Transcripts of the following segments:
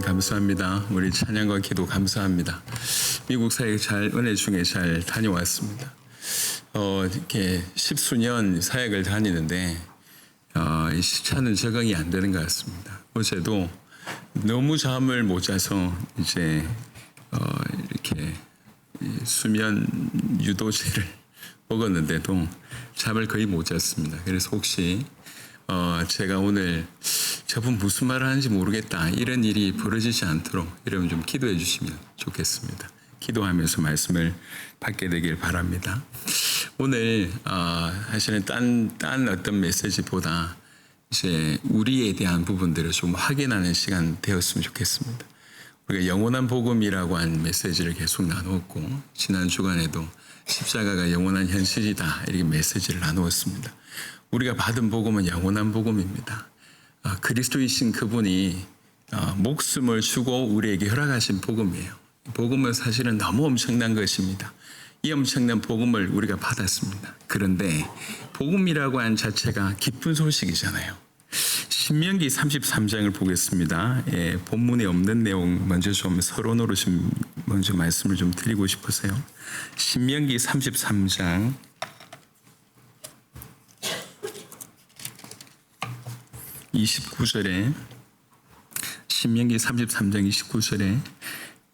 감사합니다. 우리 찬양과 기도 감사합니다. 미국 사역 잘 은혜 중에 잘 다녀왔습니다. 이렇게 십수년 사역을 다니는데 이 시차는 적응이 안 되는 것 같습니다. 어제도 너무 잠을 못 자서 이제 이렇게 수면 유도제를 먹었는데도 잠을 거의 못 잤습니다. 그래서 혹시 제가 오늘 저분 무슨 말을 하는지 모르겠다 이런 일이 벌어지지 않도록 여러분 좀 기도해 주시면 좋겠습니다. 기도하면서 말씀을 받게 되길 바랍니다. 오늘 사실은 딴 어떤 메시지보다 이제 우리에 대한 부분들을 좀 확인하는 시간 되었으면 좋겠습니다. 우리가 영원한 복음이라고 한 메시지를 계속 나누었고 지난 주간에도 십자가가 영원한 현실이다 이렇게 메시지를 나누었습니다. 우리가 받은 복음은 영원한 복음입니다. 그리스도이신 그분이 목숨을 주고 우리에게 허락하신 복음이에요. 복음은 사실은 너무 엄청난 것입니다. 이 엄청난 복음을 우리가 받았습니다. 그런데 복음이라고 한 자체가 기쁜 소식이잖아요. 신명기 33장을 보겠습니다. 본문에 없는 내용 먼저 좀 서론으로 좀 먼저 말씀을 좀 드리고 싶으세요. 신명기 33장 29절에 신명기 33장 29절에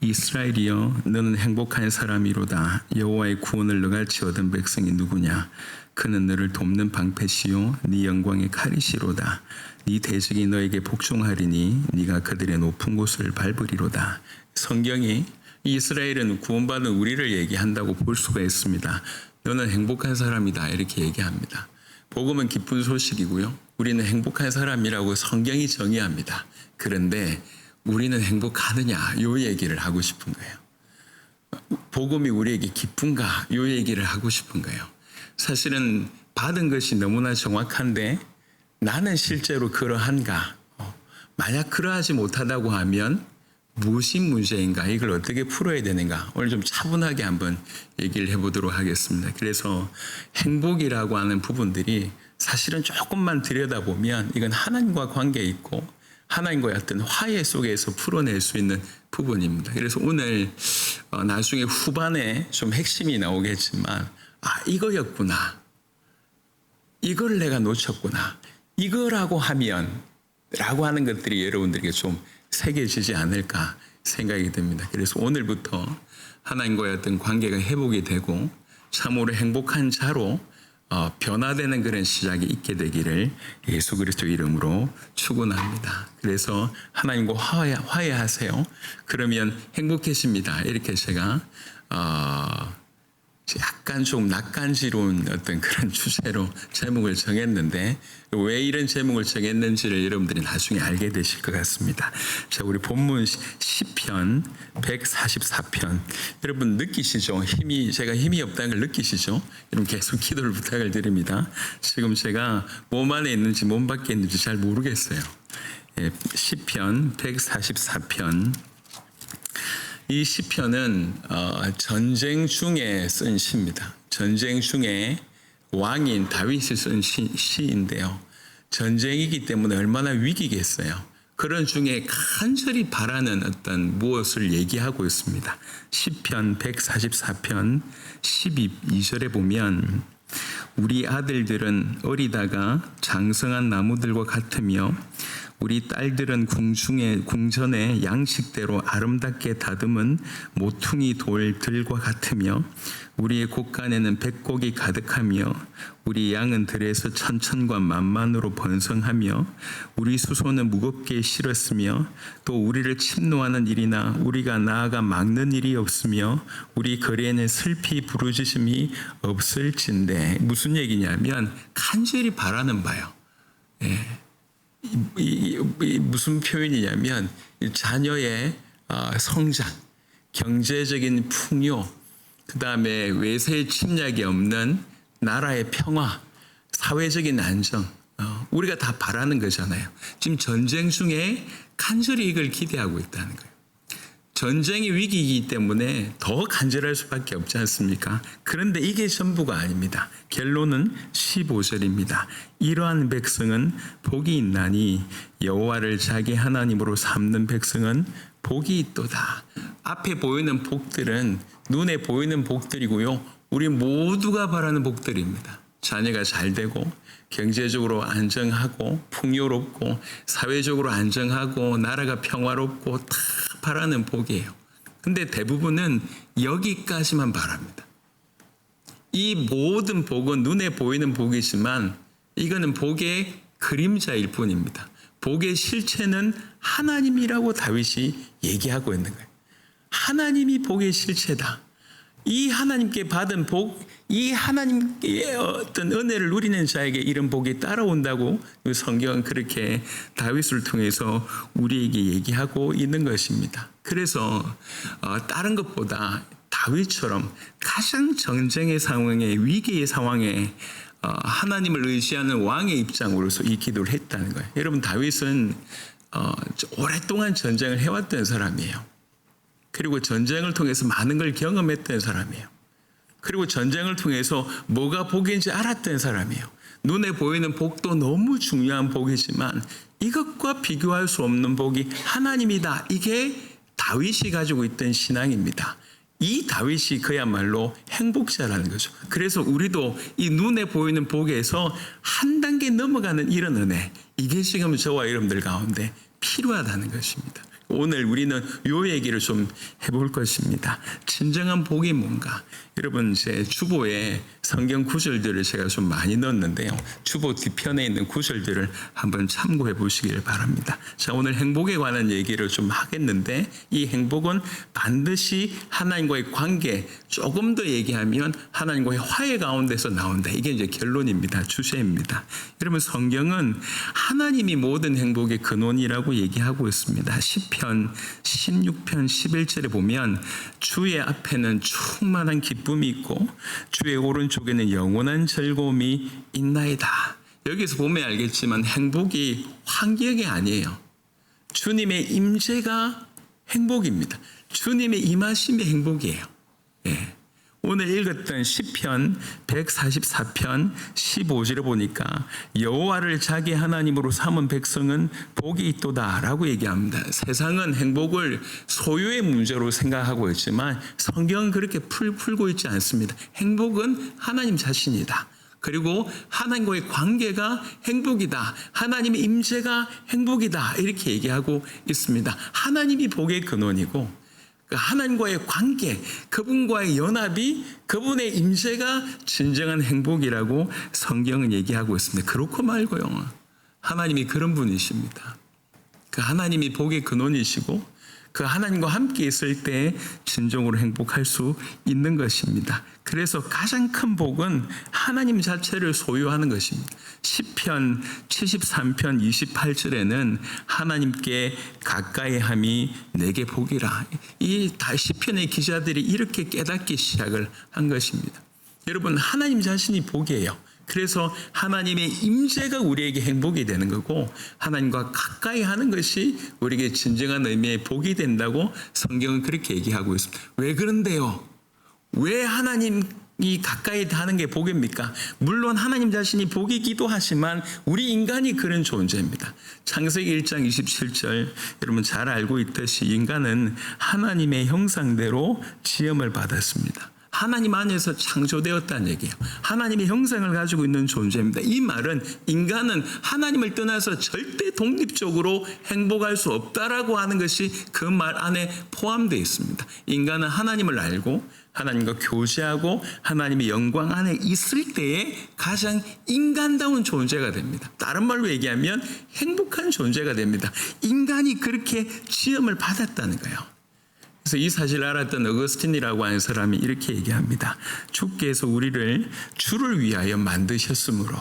이스라엘이여 너는 행복한 사람이로다. 여호와의 구원을 너같이 얻은 백성이 누구냐. 그는 너를 돕는 방패시요 네 영광의 칼이시로다. 네 대적이 너에게 복종하리니 네가 그들의 높은 곳을 밟으리로다. 성경이 이스라엘은 구원받은 우리를 얘기한다고 볼 수가 있습니다. 너는 행복한 사람이다 이렇게 얘기합니다. 복음은 기쁜 소식이고요. 우리는 행복한 사람이라고 성경이 정의합니다. 그런데 우리는 행복하느냐 이 얘기를 하고 싶은 거예요. 복음이 우리에게 기쁜가 이 얘기를 하고 싶은 거예요. 사실은 받은 것이 너무나 정확한데 나는 실제로 그러한가? 만약 그러하지 못하다고 하면 무엇이 문제인가? 이걸 어떻게 풀어야 되는가? 오늘 좀 차분하게 한번 얘기를 해보도록 하겠습니다. 그래서 행복이라고 하는 부분들이 사실은 조금만 들여다보면 이건 하나님과 관계에 있고 하나님과의 어떤 화해 속에서 풀어낼 수 있는 부분입니다. 그래서 오늘 나중에 후반에 좀 핵심이 나오겠지만 이거였구나. 이걸 내가 놓쳤구나. 이거라고 하면 라고 하는 것들이 여러분들에게 좀 새겨지지 않을까 생각이 듭니다. 그래서 오늘부터 하나님과의 어떤 관계가 회복이 되고 참으로 행복한 자로 변화되는 그런 시작이 있게 되기를 예수 그리스도 이름으로 축원합니다. 그래서 하나님과 화해하세요. 그러면 행복해집니다. 이렇게 제가 약간 좀 낯간지러운 어떤 그런 주제로 제목을 정했는데 왜 이런 제목을 정했는지를 여러분들이 나중에 알게 되실 것 같습니다. 자, 우리 본문 시편 144편 여러분 느끼시죠? 제가 힘이 없다는 걸 느끼시죠? 여러분 계속 기도를 부탁을 드립니다. 지금 제가 몸 안에 있는지 몸 밖에 있는지 잘 모르겠어요. 시편 144편 이 시편은 전쟁 중에 쓴 시입니다. 전쟁 중에 왕인 다윗이 쓴 시인데요. 전쟁이기 때문에 얼마나 위기겠어요. 그런 중에 간절히 바라는 어떤 무엇을 얘기하고 있습니다. 시편 144편 12절에 보면 우리 아들들은 어리다가 장성한 나무들과 같으며 우리 딸들은 궁전의 양식대로 아름답게 다듬은 모퉁이 돌들과 같으며 우리의 곳간에는 백곡이 가득하며 우리 양은 들에서 천천과 만만으로 번성하며 우리 수소는 무겁게 실었으며 또 우리를 침노하는 일이나 우리가 나아가 막는 일이 없으며 우리 거리에는 슬피 부르짖음이 없을진데 무슨 얘기냐면 간절히 바라는 바요. 무슨 표현이냐면 자녀의 성장, 경제적인 풍요, 그 다음에 외세의 침략이 없는 나라의 평화, 사회적인 안정, 우리가 다 바라는 거잖아요. 지금 전쟁 중에 간절히 이걸 기대하고 있다는 거예요. 전쟁의 위기이기 때문에 더 간절할 수밖에 없지 않습니까? 그런데 이게 전부가 아닙니다. 결론은 15절입니다. 이러한 백성은 복이 있나니 여호와를 자기 하나님으로 삼는 백성은 복이 있도다. 앞에 보이는 복들은 눈에 보이는 복들이고요. 우리 모두가 바라는 복들입니다. 자녀가 잘 되고 경제적으로 안정하고 풍요롭고 사회적으로 안정하고 나라가 평화롭고 다 바라는 복이에요. 근데 대부분은 여기까지만 바랍니다. 이 모든 복은 눈에 보이는 복이지만 이거는 복의 그림자일 뿐입니다. 복의 실체는 하나님이라고 다윗이 얘기하고 있는 거예요. 하나님이 복의 실체다. 이 하나님께 받은 복, 이 하나님의 어떤 은혜를 누리는 자에게 이런 복이 따라온다고 성경은 그렇게 다윗을 통해서 우리에게 얘기하고 있는 것입니다. 그래서 다른 것보다 다윗처럼 가장 전쟁의 상황에, 위기의 상황에 하나님을 의지하는 왕의 입장으로서 이 기도를 했다는 거예요. 여러분, 다윗은 오랫동안 전쟁을 해왔던 사람이에요. 그리고 전쟁을 통해서 많은 걸 경험했던 사람이에요. 그리고 전쟁을 통해서 뭐가 복인지 알았던 사람이에요. 눈에 보이는 복도 너무 중요한 복이지만 이것과 비교할 수 없는 복이 하나님이다. 이게 다윗이 가지고 있던 신앙입니다. 이 다윗이 그야말로 행복자라는 거죠. 그래서 우리도 이 눈에 보이는 복에서 한 단계 넘어가는 이런 은혜, 이게 지금 저와 여러분들 가운데 필요하다는 것입니다. 오늘 우리는 요 얘기를 좀 해볼 것입니다. 진정한 복이 뭔가? 여러분, 제 주보에 성경 구절들을 제가 좀 많이 넣었는데요. 주보 뒤편에 있는 구절들을 한번 참고해 보시길 바랍니다. 자, 오늘 행복에 관한 얘기를 좀 하겠는데 이 행복은 반드시 하나님과의 관계, 조금 더 얘기하면 하나님과의 화해 가운데서 나온다. 이게 이제 결론입니다. 주제입니다. 여러분, 성경은 하나님이 모든 행복의 근원이라고 얘기하고 있습니다. 시편 16편 11절에 보면 주의 앞에는 충만한 기쁨이 있고 주의 오른쪽에는 영원한 즐거움이 있나이다. 여기서 보면 알겠지만 행복이 환경이 아니에요. 주님의 임재가 행복입니다. 주님의 임하심이 행복이에요. 예. 오늘 읽었던 시편 144편 15절에 보니까 여호와를 자기 하나님으로 삼은 백성은 복이 있도다라고 얘기합니다. 세상은 행복을 소유의 문제로 생각하고 있지만 성경은 그렇게 풀고 있지 않습니다. 행복은 하나님 자신이다. 그리고 하나님과의 관계가 행복이다. 하나님의 임재가 행복이다. 이렇게 얘기하고 있습니다. 하나님이 복의 근원이고 하나님과의 관계, 그분과의 연합이, 그분의 임재가 진정한 행복이라고 성경은 얘기하고 있습니다. 그렇고 말고요. 하나님이 그런 분이십니다. 그 하나님이 복의 근원이시고 그 하나님과 함께 있을 때 진정으로 행복할 수 있는 것입니다. 그래서 가장 큰 복은 하나님 자체를 소유하는 것입니다. 시편 73편 28절에는 하나님께 가까이 함이 내게 복이라. 이 시편의 기자들이 이렇게 깨닫기 시작을 한 것입니다. 여러분, 하나님 자신이 복이에요. 그래서 하나님의 임재가 우리에게 행복이 되는 거고 하나님과 가까이 하는 것이 우리에게 진정한 의미의 복이 된다고 성경은 그렇게 얘기하고 있습니다. 왜 그런데요? 왜 하나님이 가까이 하는 게 복입니까? 물론 하나님 자신이 복이기도 하지만 우리 인간이 그런 존재입니다. 창세기 1장 27절 여러분 잘 알고 있듯이 인간은 하나님의 형상대로 지음을 받았습니다. 하나님 안에서 창조되었다는 얘기예요. 하나님의 형상을 가지고 있는 존재입니다. 이 말은 인간은 하나님을 떠나서 절대 독립적으로 행복할 수 없다라고 하는 것이 그 말 안에 포함되어 있습니다. 인간은 하나님을 알고 하나님과 교제하고 하나님의 영광 안에 있을 때에 가장 인간다운 존재가 됩니다. 다른 말로 얘기하면 행복한 존재가 됩니다. 인간이 그렇게 지음을 받았다는 거예요. 그래서 이 사실을 알았던 어거스틴이라고 하는 사람이 이렇게 얘기합니다. 주께서 우리를 주를 위하여 만드셨으므로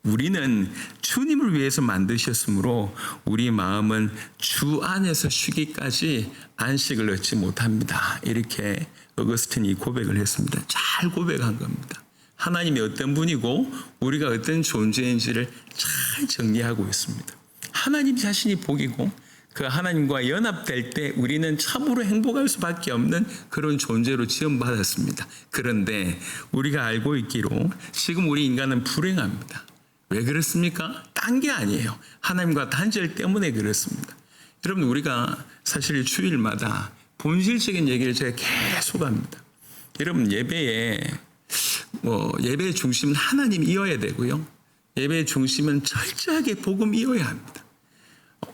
우리는 주님을 위해서 만드셨으므로 우리 마음은 주 안에서 쉬기까지 안식을 얻지 못합니다. 이렇게 어거스틴이 고백을 했습니다. 잘 고백한 겁니다. 하나님이 어떤 분이고 우리가 어떤 존재인지를 잘 정리하고 있습니다. 하나님 자신이 복이고 그 하나님과 연합될 때 우리는 참으로 행복할 수밖에 없는 그런 존재로 지음받았습니다. 그런데 우리가 알고 있기로 지금 우리 인간은 불행합니다. 왜 그렇습니까? 딴 게 아니에요. 하나님과 단절 때문에 그렇습니다. 여러분, 우리가 사실 주일마다 본질적인 얘기를 제가 계속 합니다. 여러분, 예배의 중심은 하나님이어야 되고요. 예배의 중심은 철저하게 복음이어야 합니다.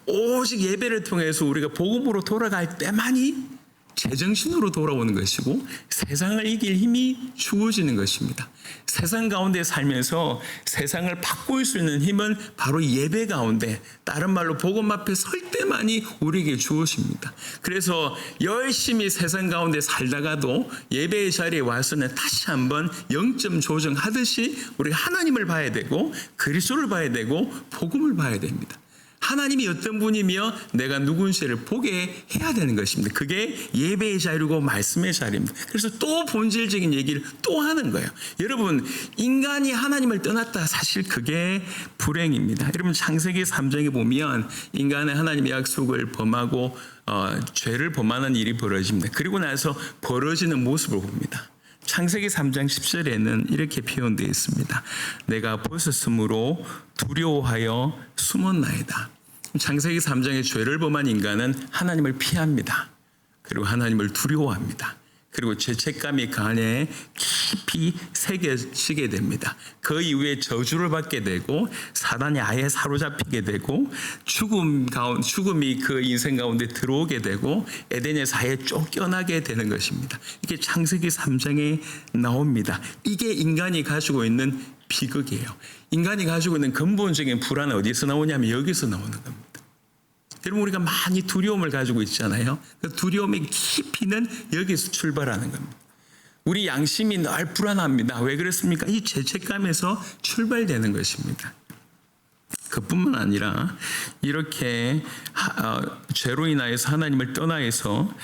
오직 예배를 통해서 우리가 복음으로 돌아갈 때만이 제정신으로 돌아오는 것이고 세상을 이길 힘이 주어지는 것입니다. 세상 가운데 살면서 세상을 바꿀 수 있는 힘은 바로 예배 가운데, 다른 말로 복음 앞에 설 때만이 우리에게 주어집니다. 그래서 열심히 세상 가운데 살다가도 예배의 자리에 와서는 다시 한번 영점 조정하듯이 우리가 하나님을 봐야 되고 그리스도를 봐야 되고 복음을 봐야 됩니다. 하나님이 어떤 분이며 내가 누군지를 보게 해야 되는 것입니다. 그게 예배의 자리고 말씀의 자리입니다. 그래서 또 본질적인 얘기를 또 하는 거예요. 여러분, 인간이 하나님을 떠났다, 사실 그게 불행입니다. 여러분, 창세기 3장에 보면 인간은 하나님의 약속을 범하고 죄를 범하는 일이 벌어집니다. 그리고 나서 벌어지는 모습을 봅니다. 창세기 3장 10절에는 이렇게 표현되어 있습니다. 내가 벗었으므로 두려워하여 숨었나이다. 창세기 3장의 죄를 범한 인간은 하나님을 피합니다. 그리고 하나님을 두려워합니다. 그리고 죄책감이 그 안에 깊이 새겨지게 됩니다. 그 이후에 저주를 받게 되고 사단이 아예 사로잡히게 되고 죽음이 그 인생 가운데 들어오게 되고 에덴에서 아예 쫓겨나게 되는 것입니다. 이게 창세기 3장에 나옵니다. 이게 인간이 가지고 있는 비극이에요. 인간이 가지고 있는 근본적인 불안은 어디서 나오냐면 여기서 나오는 겁니다. 여러분, 우리가 많이 두려움을 가지고 있잖아요. 그 두려움의 깊이는 여기서 출발하는 겁니다. 우리 양심이 늘 불안합니다. 왜 그렇습니까? 이 죄책감에서 출발되는 것입니다. 그뿐만 아니라 이렇게 죄로 인하여서 하나님을 떠나서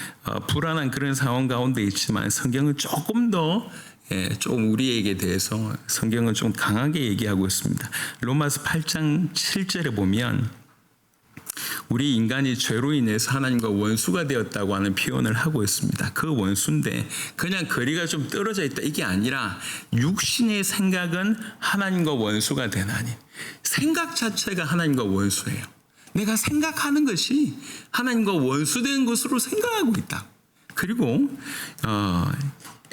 불안한 그런 상황 가운데 있지만 성경은 조금 더 좀 우리에게 대해서 성경은 좀 강하게 얘기하고 있습니다. 로마서 8장 7절에 보면 우리 인간이 죄로 인해서 하나님과 원수가 되었다고 하는 표현을 하고 있습니다. 그 원수인데 그냥 거리가 좀 떨어져 있다, 이게 아니라 육신의 생각은 하나님과 원수가 되나니, 생각 자체가 하나님과 원수예요. 내가 생각하는 것이 하나님과 원수된 것으로 생각하고 있다. 그리고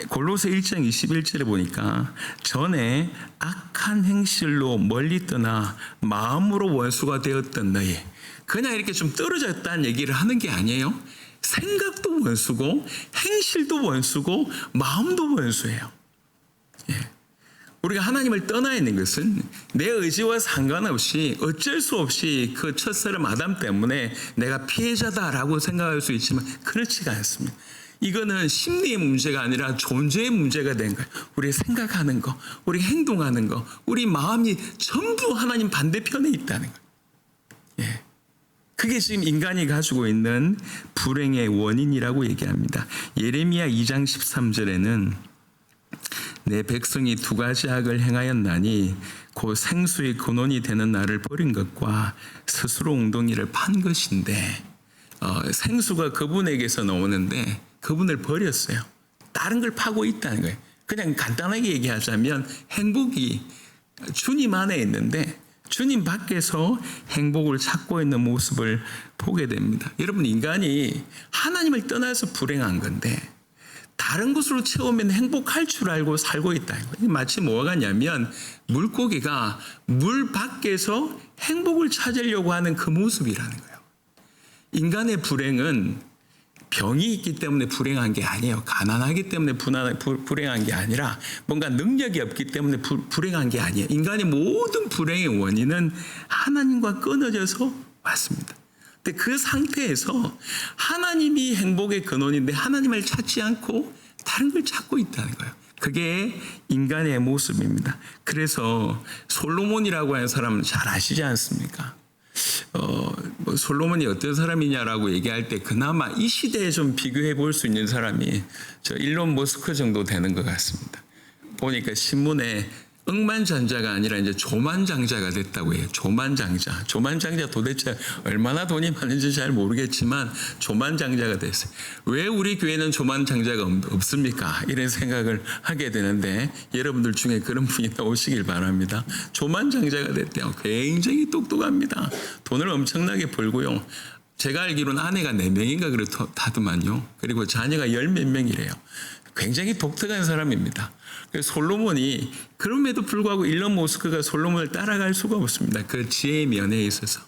골로새 1장 21절에 보니까 전에 악한 행실로 멀리 떠나 마음으로 원수가 되었던 너희, 그냥 이렇게 좀 떨어졌다는 얘기를 하는 게 아니에요. 생각도 원수고 행실도 원수고 마음도 원수예요. 우리가 하나님을 떠나 있는 것은 내 의지와 상관없이 어쩔 수 없이 그 첫사람 아담 때문에 내가 피해자다라고 생각할 수 있지만 그렇지가 않습니다. 이거는 심리의 문제가 아니라 존재의 문제가 된 거예요. 우리 생각하는 거, 우리 행동하는 거, 우리 마음이 전부 하나님 반대편에 있다는 거예요. 그게 지금 인간이 가지고 있는 불행의 원인이라고 얘기합니다. 예레미야 2장 13절에는 내 백성이 두 가지 악을 행하였나니 곧 생수의 근원이 되는 나를 버린 것과 스스로 웅덩이를 판 것인데, 생수가 그분에게서 나오는데 그분을 버렸어요. 다른 걸 파고 있다는 거예요. 그냥 간단하게 얘기하자면 행복이 주님 안에 있는데 주님 밖에서 행복을 찾고 있는 모습을 보게 됩니다. 여러분, 인간이 하나님을 떠나서 불행한 건데 다른 것으로 채우면 행복할 줄 알고 살고 있다는 거예요. 마치 뭐가 같냐면 물고기가 물 밖에서 행복을 찾으려고 하는 그 모습이라는 거예요. 인간의 불행은 병이 있기 때문에 불행한 게 아니에요. 가난하기 때문에 불행한 게 아니라 뭔가 능력이 없기 때문에 불행한 게 아니에요. 인간의 모든 불행의 원인은 하나님과 끊어져서 왔습니다. 근데 그 상태에서 하나님이 행복의 근원인데 하나님을 찾지 않고 다른 걸 찾고 있다는 거예요. 그게 인간의 모습입니다. 그래서 솔로몬이라고 하는 사람은 잘 아시지 않습니까? 솔로몬이 어떤 사람이냐라고 얘기할 때 그나마 이 시대에 좀 비교해 볼 수 있는 사람이 저 일론 머스크 정도 되는 것 같습니다. 보니까 신문에 억만장자가 아니라 이제 조만장자가 됐다고 해요. 조만장자. 조만장자 도대체 얼마나 돈이 많은지 잘 모르겠지만 조만장자가 됐어요. 왜 우리 교회는 조만장자가 없습니까? 이런 생각을 하게 되는데 여러분들 중에 그런 분이 나오시길 바랍니다. 조만장자가 됐대요. 굉장히 똑똑합니다. 돈을 엄청나게 벌고요. 제가 알기로는 아내가 4명인가 그렇다더만요. 그리고 자녀가 10 몇 명이래요. 굉장히 독특한 사람입니다. 솔로몬이 그럼에도 불구하고 일론 머스크가 솔로몬을 따라갈 수가 없습니다. 그 지혜의 면에 있어서.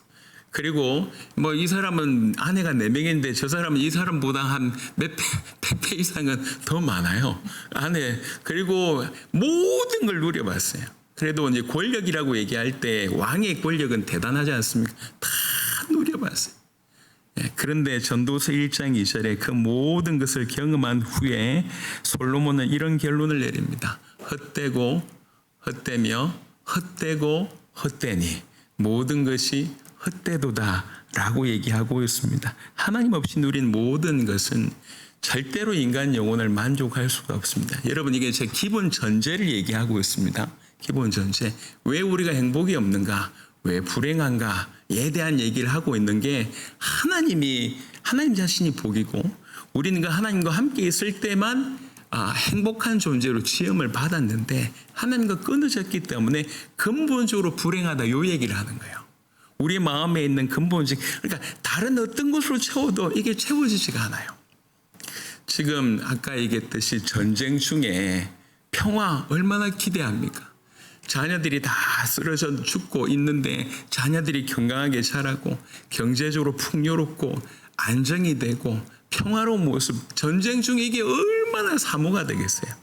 그리고 뭐 이 사람은 아내가 4명인데 저 사람은 이 사람보다 한 몇 배, 100배 이상은 더 많아요. 아내. 그리고 모든 걸 누려봤어요. 그래도 이제 권력이라고 얘기할 때 왕의 권력은 대단하지 않습니까? 다 누려봤어요. 그런데 전도서 1장 2절에 그 모든 것을 경험한 후에 솔로몬은 이런 결론을 내립니다. 헛되고 헛되며 헛되고 헛되니 모든 것이 헛되도다 라고 얘기하고 있습니다. 하나님 없이 누린 모든 것은 절대로 인간 영혼을 만족할 수가 없습니다. 여러분 이게 제 기본 전제를 얘기하고 있습니다. 기본 전제. 왜 우리가 행복이 없는가? 왜 불행한가에 대한 얘기를 하고 있는 게 하나님 자신이 복이고 우리는 그 하나님과 함께 있을 때만 행복한 존재로 지음을 받았는데 하나님과 끊어졌기 때문에 근본적으로 불행하다 요 얘기를 하는 거예요. 우리 마음에 있는 근본적 그러니까 다른 어떤 것으로 채워도 이게 채워지지가 않아요. 지금 아까 얘기했듯이 전쟁 중에 평화 얼마나 기대합니까? 자녀들이 다 쓰러져 죽고 있는데 자녀들이 건강하게 자라고 경제적으로 풍요롭고 안정이 되고 평화로운 모습 전쟁 중에 이게 얼마나 사모가 되겠어요.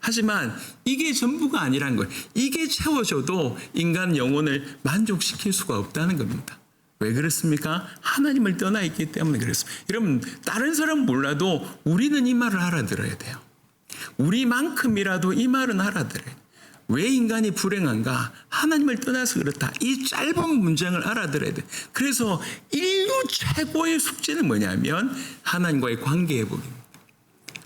하지만 이게 전부가 아니란 거예요. 이게 채워져도 인간 영혼을 만족시킬 수가 없다는 겁니다. 왜 그렇습니까? 하나님을 떠나 있기 때문에 그렇습니다. 여러분 다른 사람은 몰라도 우리는 이 말을 알아들어야 돼요. 우리만큼이라도 이 말은 알아들어야 돼요. 왜 인간이 불행한가? 하나님을 떠나서 그렇다. 이 짧은 문장을 알아들어야 돼. 그래서 인류 최고의 숙제는 뭐냐면 하나님과의 관계 회복입니다.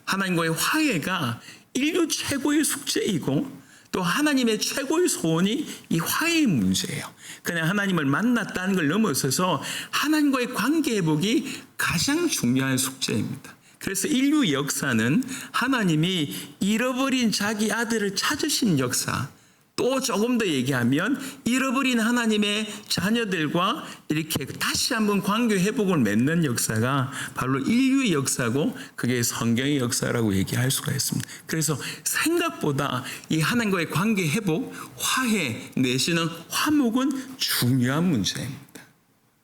하나님과의 화해가 인류 최고의 숙제이고 또 하나님의 최고의 소원이 이 화해의 문제예요. 그냥 하나님을 만났다는 걸 넘어서서 하나님과의 관계 회복이 가장 중요한 숙제입니다. 그래서 인류 역사는 하나님이 잃어버린 자기 아들을 찾으신 역사, 또 조금 더 얘기하면 잃어버린 하나님의 자녀들과 이렇게 다시 한번 관계 회복을 맺는 역사가 바로 인류의 역사고 그게 성경의 역사라고 얘기할 수가 있습니다. 그래서 생각보다 이 하나님과의 관계 회복, 화해 내지는 화목은 중요한 문제입니다.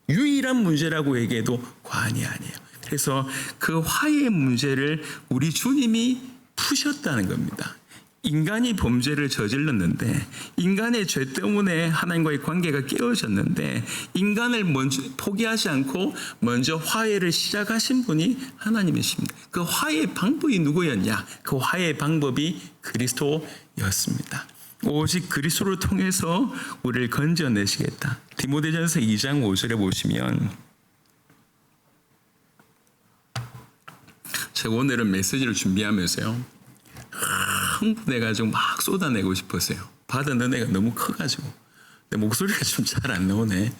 유일한 문제라고 얘기해도 과언이 아니에요. 그래서 그 화해의 문제를 우리 주님이 푸셨다는 겁니다. 인간이 범죄를 저질렀는데 인간의 죄 때문에 하나님과의 관계가 깨어졌는데 인간을 먼저 포기하지 않고 먼저 화해를 시작하신 분이 하나님이십니다. 그 화해의 방법이 누구였냐? 그 화해의 방법이 그리스도였습니다. 오직 그리스도를 통해서 우리를 건져내시겠다. 디모데전서 2장 5절에 보시면 제가 오늘은 메시지를 준비하면서요 흥분해가지고 막 쏟아내고 싶었어요. 받은 은혜가 너무 커가지고 내 목소리가 좀 잘 안 나오네.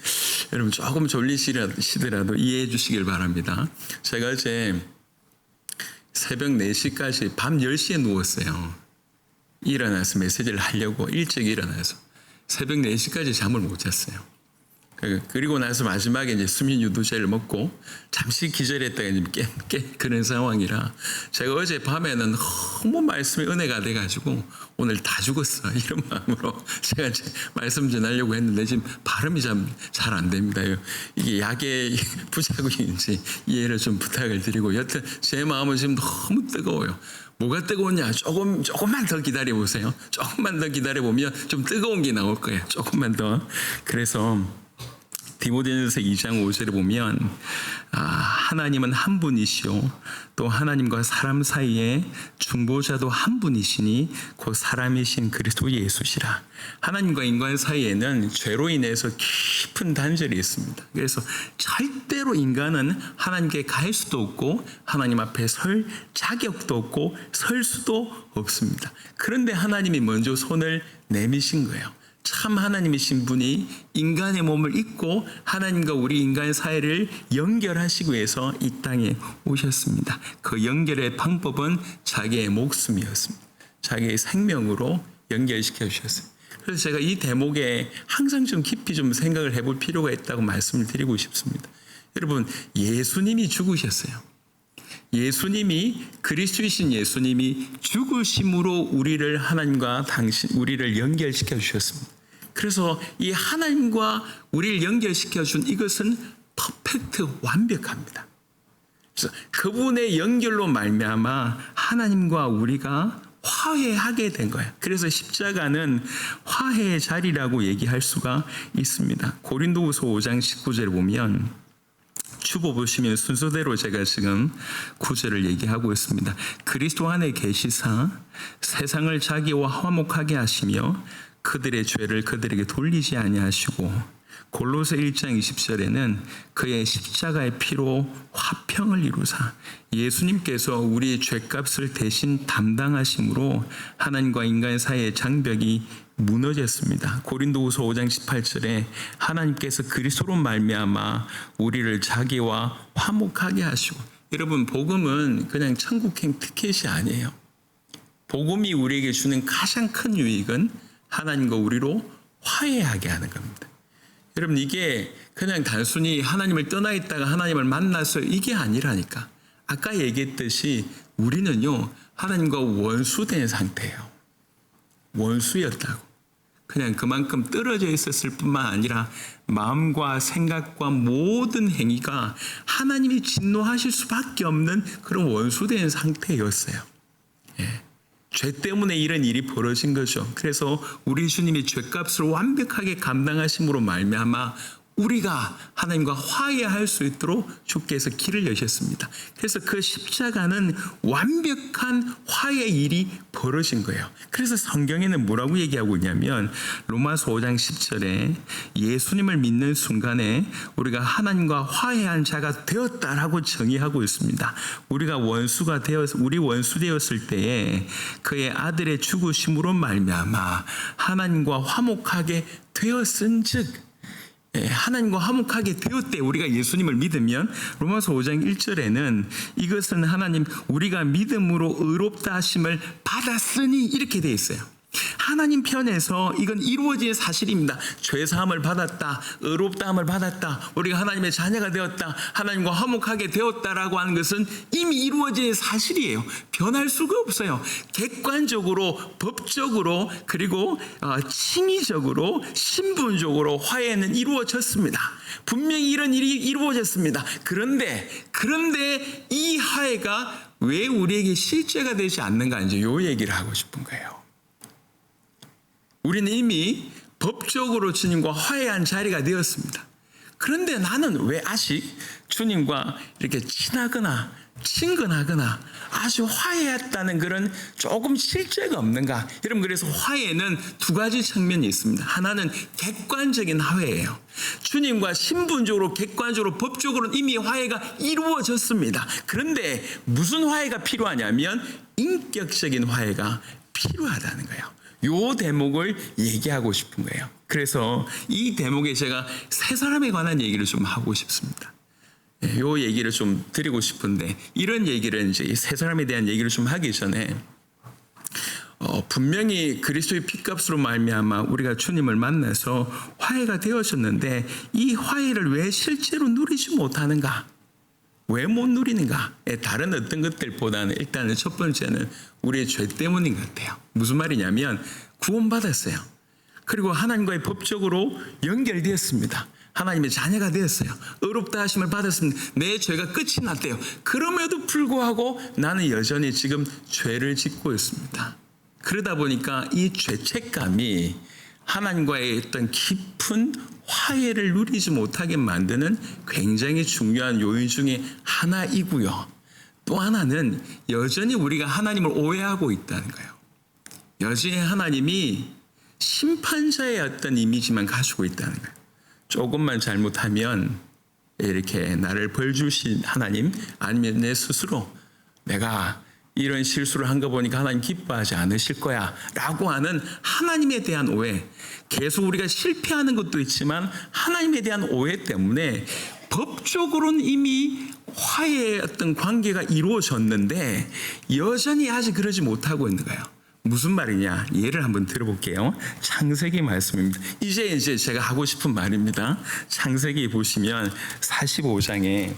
여러분 조금 졸리시더라도 이해해 주시길 바랍니다. 제가 어제 새벽 4시까지 밤 10시에 누웠어요. 일어나서 메시지를 하려고 일찍 일어나서 새벽 4시까지 잠을 못 잤어요. 그리고 나서 마지막에 이제 수면 유도제를 먹고 잠시 기절했다가 이제 그런 상황이라 제가 어제 밤에는 너무 말씀의 은혜가 돼가지고 오늘 다 죽었어 이런 마음으로 제가 이제 말씀 전하려고 했는데 지금 발음이 잘 안 됩니다. 이게 약의 부작용인지 이해를 좀 부탁을 드리고 여튼 제 마음은 지금 너무 뜨거워요. 뭐가 뜨거웠냐? 조금만 더 기다려 보세요. 조금만 더 기다려 보면 좀 뜨거운 게 나올 거예요. 조금만 더. 그래서 디모데전서 2장 5절에 보면 하나님은 한 분이시오 또 하나님과 사람 사이에 중보자도 한 분이시니 곧 사람이신 그리스도 예수시라. 하나님과 인간 사이에는 죄로 인해서 깊은 단절이 있습니다. 그래서 절대로 인간은 하나님께 갈 수도 없고 하나님 앞에 설 자격도 없고 설 수도 없습니다. 그런데 하나님이 먼저 손을 내미신 거예요. 참 하나님이신 분이 인간의 몸을 입고 하나님과 우리 인간 사이를 연결하시기 위해서 이 땅에 오셨습니다. 그 연결의 방법은 자기의 목숨이었습니다. 자기의 생명으로 연결시켜 주셨어요. 그래서 제가 이 대목에 항상 좀 깊이 좀 생각을 해볼 필요가 있다고 말씀을 드리고 싶습니다. 여러분, 예수님이 죽으셨어요. 예수님이 그리스도이신 예수님이 죽으심으로 우리를 하나님과 우리를 연결시켜 주셨습니다. 그래서 이 하나님과 우리를 연결시켜 준 이것은 퍼펙트 완벽합니다. 그래서 그분의 연결로 말미암아 하나님과 우리가 화해하게 된 거예요. 그래서 십자가는 화해의 자리라고 얘기할 수가 있습니다. 고린도후서 5장 19절에 보면 주보 보시면 순서대로 제가 지금 구절을 얘기하고 있습니다. 그리스도 안에 계시사 세상을 자기와 화목하게 하시며 그들의 죄를 그들에게 돌리지 아니하시고 골로새 1장 20절에는 그의 십자가의 피로 화평을 이루사 예수님께서 우리의 죄값을 대신 담당하심으로 하나님과 인간 사이의 장벽이 무너졌습니다. 고린도후서 5장 18절에 하나님께서 그리스도로 말미암아 우리를 자기와 화목하게 하시고, 여러분 복음은 그냥 천국행 티켓이 아니에요. 복음이 우리에게 주는 가장 큰 유익은 하나님과 우리로 화해하게 하는 겁니다. 여러분 이게 그냥 단순히 하나님을 떠나 있다가 하나님을 만나서 이게 아니라니까. 아까 얘기했듯이 우리는요 하나님과 원수된 상태예요. 원수였다고. 그냥 그만큼 떨어져 있었을 뿐만 아니라 마음과 생각과 모든 행위가 하나님이 진노하실 수밖에 없는 그런 원수된 상태였어요. 예. 죄 때문에 이런 일이 벌어진 거죠. 그래서 우리 주님이 죄값을 완벽하게 감당하심으로 말미암아 우리가 하나님과 화해할 수 있도록 주께서 길을 여셨습니다. 그래서 그 십자가는 완벽한 화해 일이 벌어진 거예요. 그래서 성경에는 뭐라고 얘기하고 있냐면 로마서 5장 10절에 예수님을 믿는 순간에 우리가 하나님과 화해한 자가 되었다라고 정의하고 있습니다. 우리가 우리 원수 되었을 때에 그의 아들의 죽으심으로 말미암아 하나님과 화목하게 되었은즉, 하나님과 화목하게 되었대. 우리가 예수님을 믿으면 로마서 5장 1절에는 이것은 하나님 우리가 믿음으로 의롭다 하심을 받았으니 이렇게 되어 있어요. 하나님 편에서 이건 이루어진 사실입니다. 죄사함을 받았다, 의롭다함을 받았다, 우리가 하나님의 자녀가 되었다, 하나님과 화목하게 되었다라고 하는 것은 이미 이루어진 사실이에요. 변할 수가 없어요. 객관적으로, 법적으로, 그리고 칭의적으로, 신분적으로 화해는 이루어졌습니다. 분명히 이런 일이 이루어졌습니다. 그런데 이 화해가 왜 우리에게 실제가 되지 않는가, 이제 요 얘기를 하고 싶은 거예요. 우리는 이미 법적으로 주님과 화해한 자리가 되었습니다. 그런데 나는 왜 아직 주님과 이렇게 친하거나 친근하거나 아주 화해했다는 그런 조금 실제가 없는가? 여러분, 그래서 화해는 두 가지 측면이 있습니다. 하나는 객관적인 화해예요. 주님과 신분적으로, 객관적으로, 법적으로는 이미 화해가 이루어졌습니다. 그런데 무슨 화해가 필요하냐면 인격적인 화해가 필요하다는 거예요. 요 대목을 얘기하고 싶은 거예요. 그래서 이 대목에 제가 세 사람에 관한 얘기를 좀 하고 싶습니다. 요 얘기를 좀 드리고 싶은데, 이런 얘기를 이제 세 사람에 대한 얘기를 좀 하기 전에 분명히 그리스도의 피값으로 말미암아 우리가 주님을 만나서 화해가 되어졌는데 이 화해를 왜 실제로 누리지 못하는가? 왜 못 누리는가? 다른 어떤 것들보다는 일단은 첫 번째는 우리의 죄 때문인 것 같아요. 무슨 말이냐면 구원받았어요. 그리고 하나님과의 법적으로 연결되었습니다. 하나님의 자녀가 되었어요. 의롭다 하심을 받았습니다. 내 죄가 끝이 났대요. 그럼에도 불구하고 나는 여전히 지금 죄를 짓고 있습니다. 그러다 보니까 이 죄책감이 하나님과의 어떤 깊은 화해를 누리지 못하게 만드는 굉장히 중요한 요인 중에 하나이고요. 또 하나는 여전히 우리가 하나님을 오해하고 있다는 거예요. 여전히 하나님이 심판자의 어떤 이미지만 가지고 있다는 거예요. 조금만 잘못하면 이렇게 나를 벌 주신 하나님, 아니면 내 스스로 내가 이런 실수를 한 거 보니까 하나님 기뻐하지 않으실 거야 라고 하는 하나님에 대한 오해, 계속 우리가 실패하는 것도 있지만 하나님에 대한 오해 때문에 법적으로는 이미 화해의 어떤 관계가 이루어졌는데 여전히 아직 그러지 못하고 있는 거예요. 무슨 말이냐? 예를 한번 들어볼게요. 창세기 말씀입니다. 이제 제가 하고 싶은 말입니다. 창세기 보시면 45장에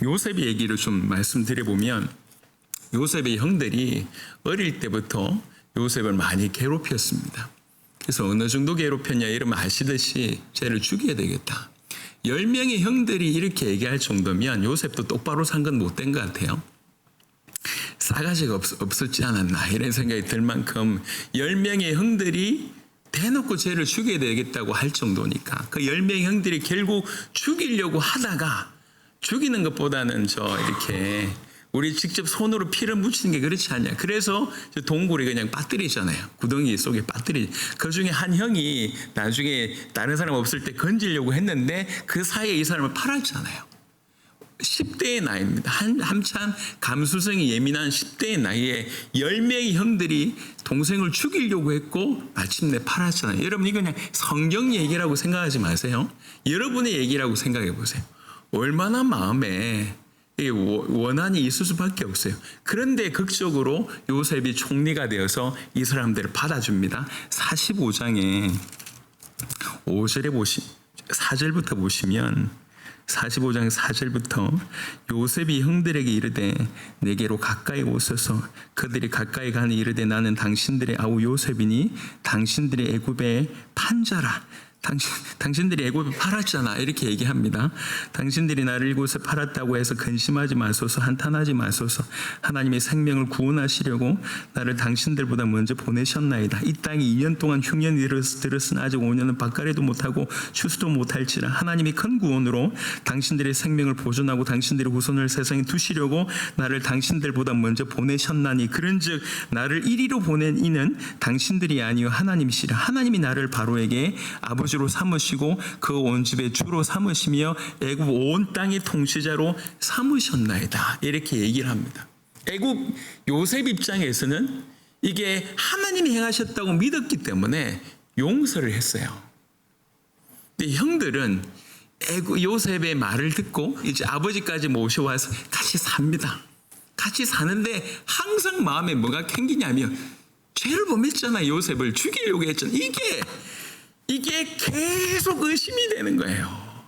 요셉의 얘기를 좀 말씀드려보면, 요셉의 형들이 어릴 때부터 요셉을 많이 괴롭혔습니다. 그래서 어느 정도 괴롭혔냐 이러면 아시듯이 쟤를 죽여야 되겠다. 10명의 형들이 이렇게 얘기할 정도면 요셉도 똑바로 산 건 못된 것 같아요. 싸가지가 없었지 않았나 이런 생각이 들 만큼 10명의 형들이 대놓고 쟤를 죽여야 되겠다고 할 정도니까 그 10명의 형들이 결국 죽이려고 하다가, 죽이는 것보다는 이렇게 우리 직접 손으로 피를 묻히는 게 그렇지 않냐. 그래서 동굴에 그냥 빠뜨리잖아요. 구덩이 속에 빠뜨리. 그 중에 한 형이 나중에 다른 사람 없을 때 건지려고 했는데 그 사이에 이 사람을 팔았잖아요. 10대의 나이입니다. 한참 감수성이 예민한 10대의 나이에 10명의 형들이 동생을 죽이려고 했고 마침내 팔았잖아요. 여러분 이거 그냥 성경 얘기라고 생각하지 마세요. 여러분의 얘기라고 생각해 보세요. 얼마나 마음에 원한이 있을 수밖에 없어요. 그런데 극적으로 요셉이 총리가 되어서 이 사람들을 받아줍니다. 45장에 4절부터 보시면 45장 4절부터 요셉이 형들에게 이르되 내게로 가까이 오소서. 그들이 가까이 가니 이르되 나는 당신들의 아우 요셉이니 당신들의 애굽의 판자라. 당신들이 애굽에 팔았잖아 이렇게 얘기합니다. 당신들이 나를 이곳에 팔았다고 해서 근심하지 마소서, 한탄하지 마소서. 하나님의 생명을 구원하시려고 나를 당신들보다 먼저 보내셨나이다. 이 땅이 2년 동안 흉년이 들었으나 아직 5년은 밭가리도 못하고 추수도 못할지라. 하나님이 큰 구원으로 당신들의 생명을 보존하고 당신들의 후손을 세상에 두시려고 나를 당신들보다 먼저 보내셨나니 그런즉 나를 이리로 보낸 이는 당신들이 아니요 하나님이시라. 하나님이 나를 바로에게 아버지로 삼으시고 그 온 집의 주로 삼으시며 애굽 온 땅의 통치자로 삼으셨나이다. 이렇게 얘기를 합니다. 애굽 요셉 입장에서는 이게 하나님이 행하셨다고 믿었기 때문에 용서를 했어요. 근데 형들은 요셉의 말을 듣고 이제 아버지까지 모셔와서 같이 삽니다. 같이 사는데 항상 마음에 뭐가 캥기냐면 죄를 범했잖아. 요셉을 죽이려고 했잖아. 이게 계속 의심이 되는 거예요.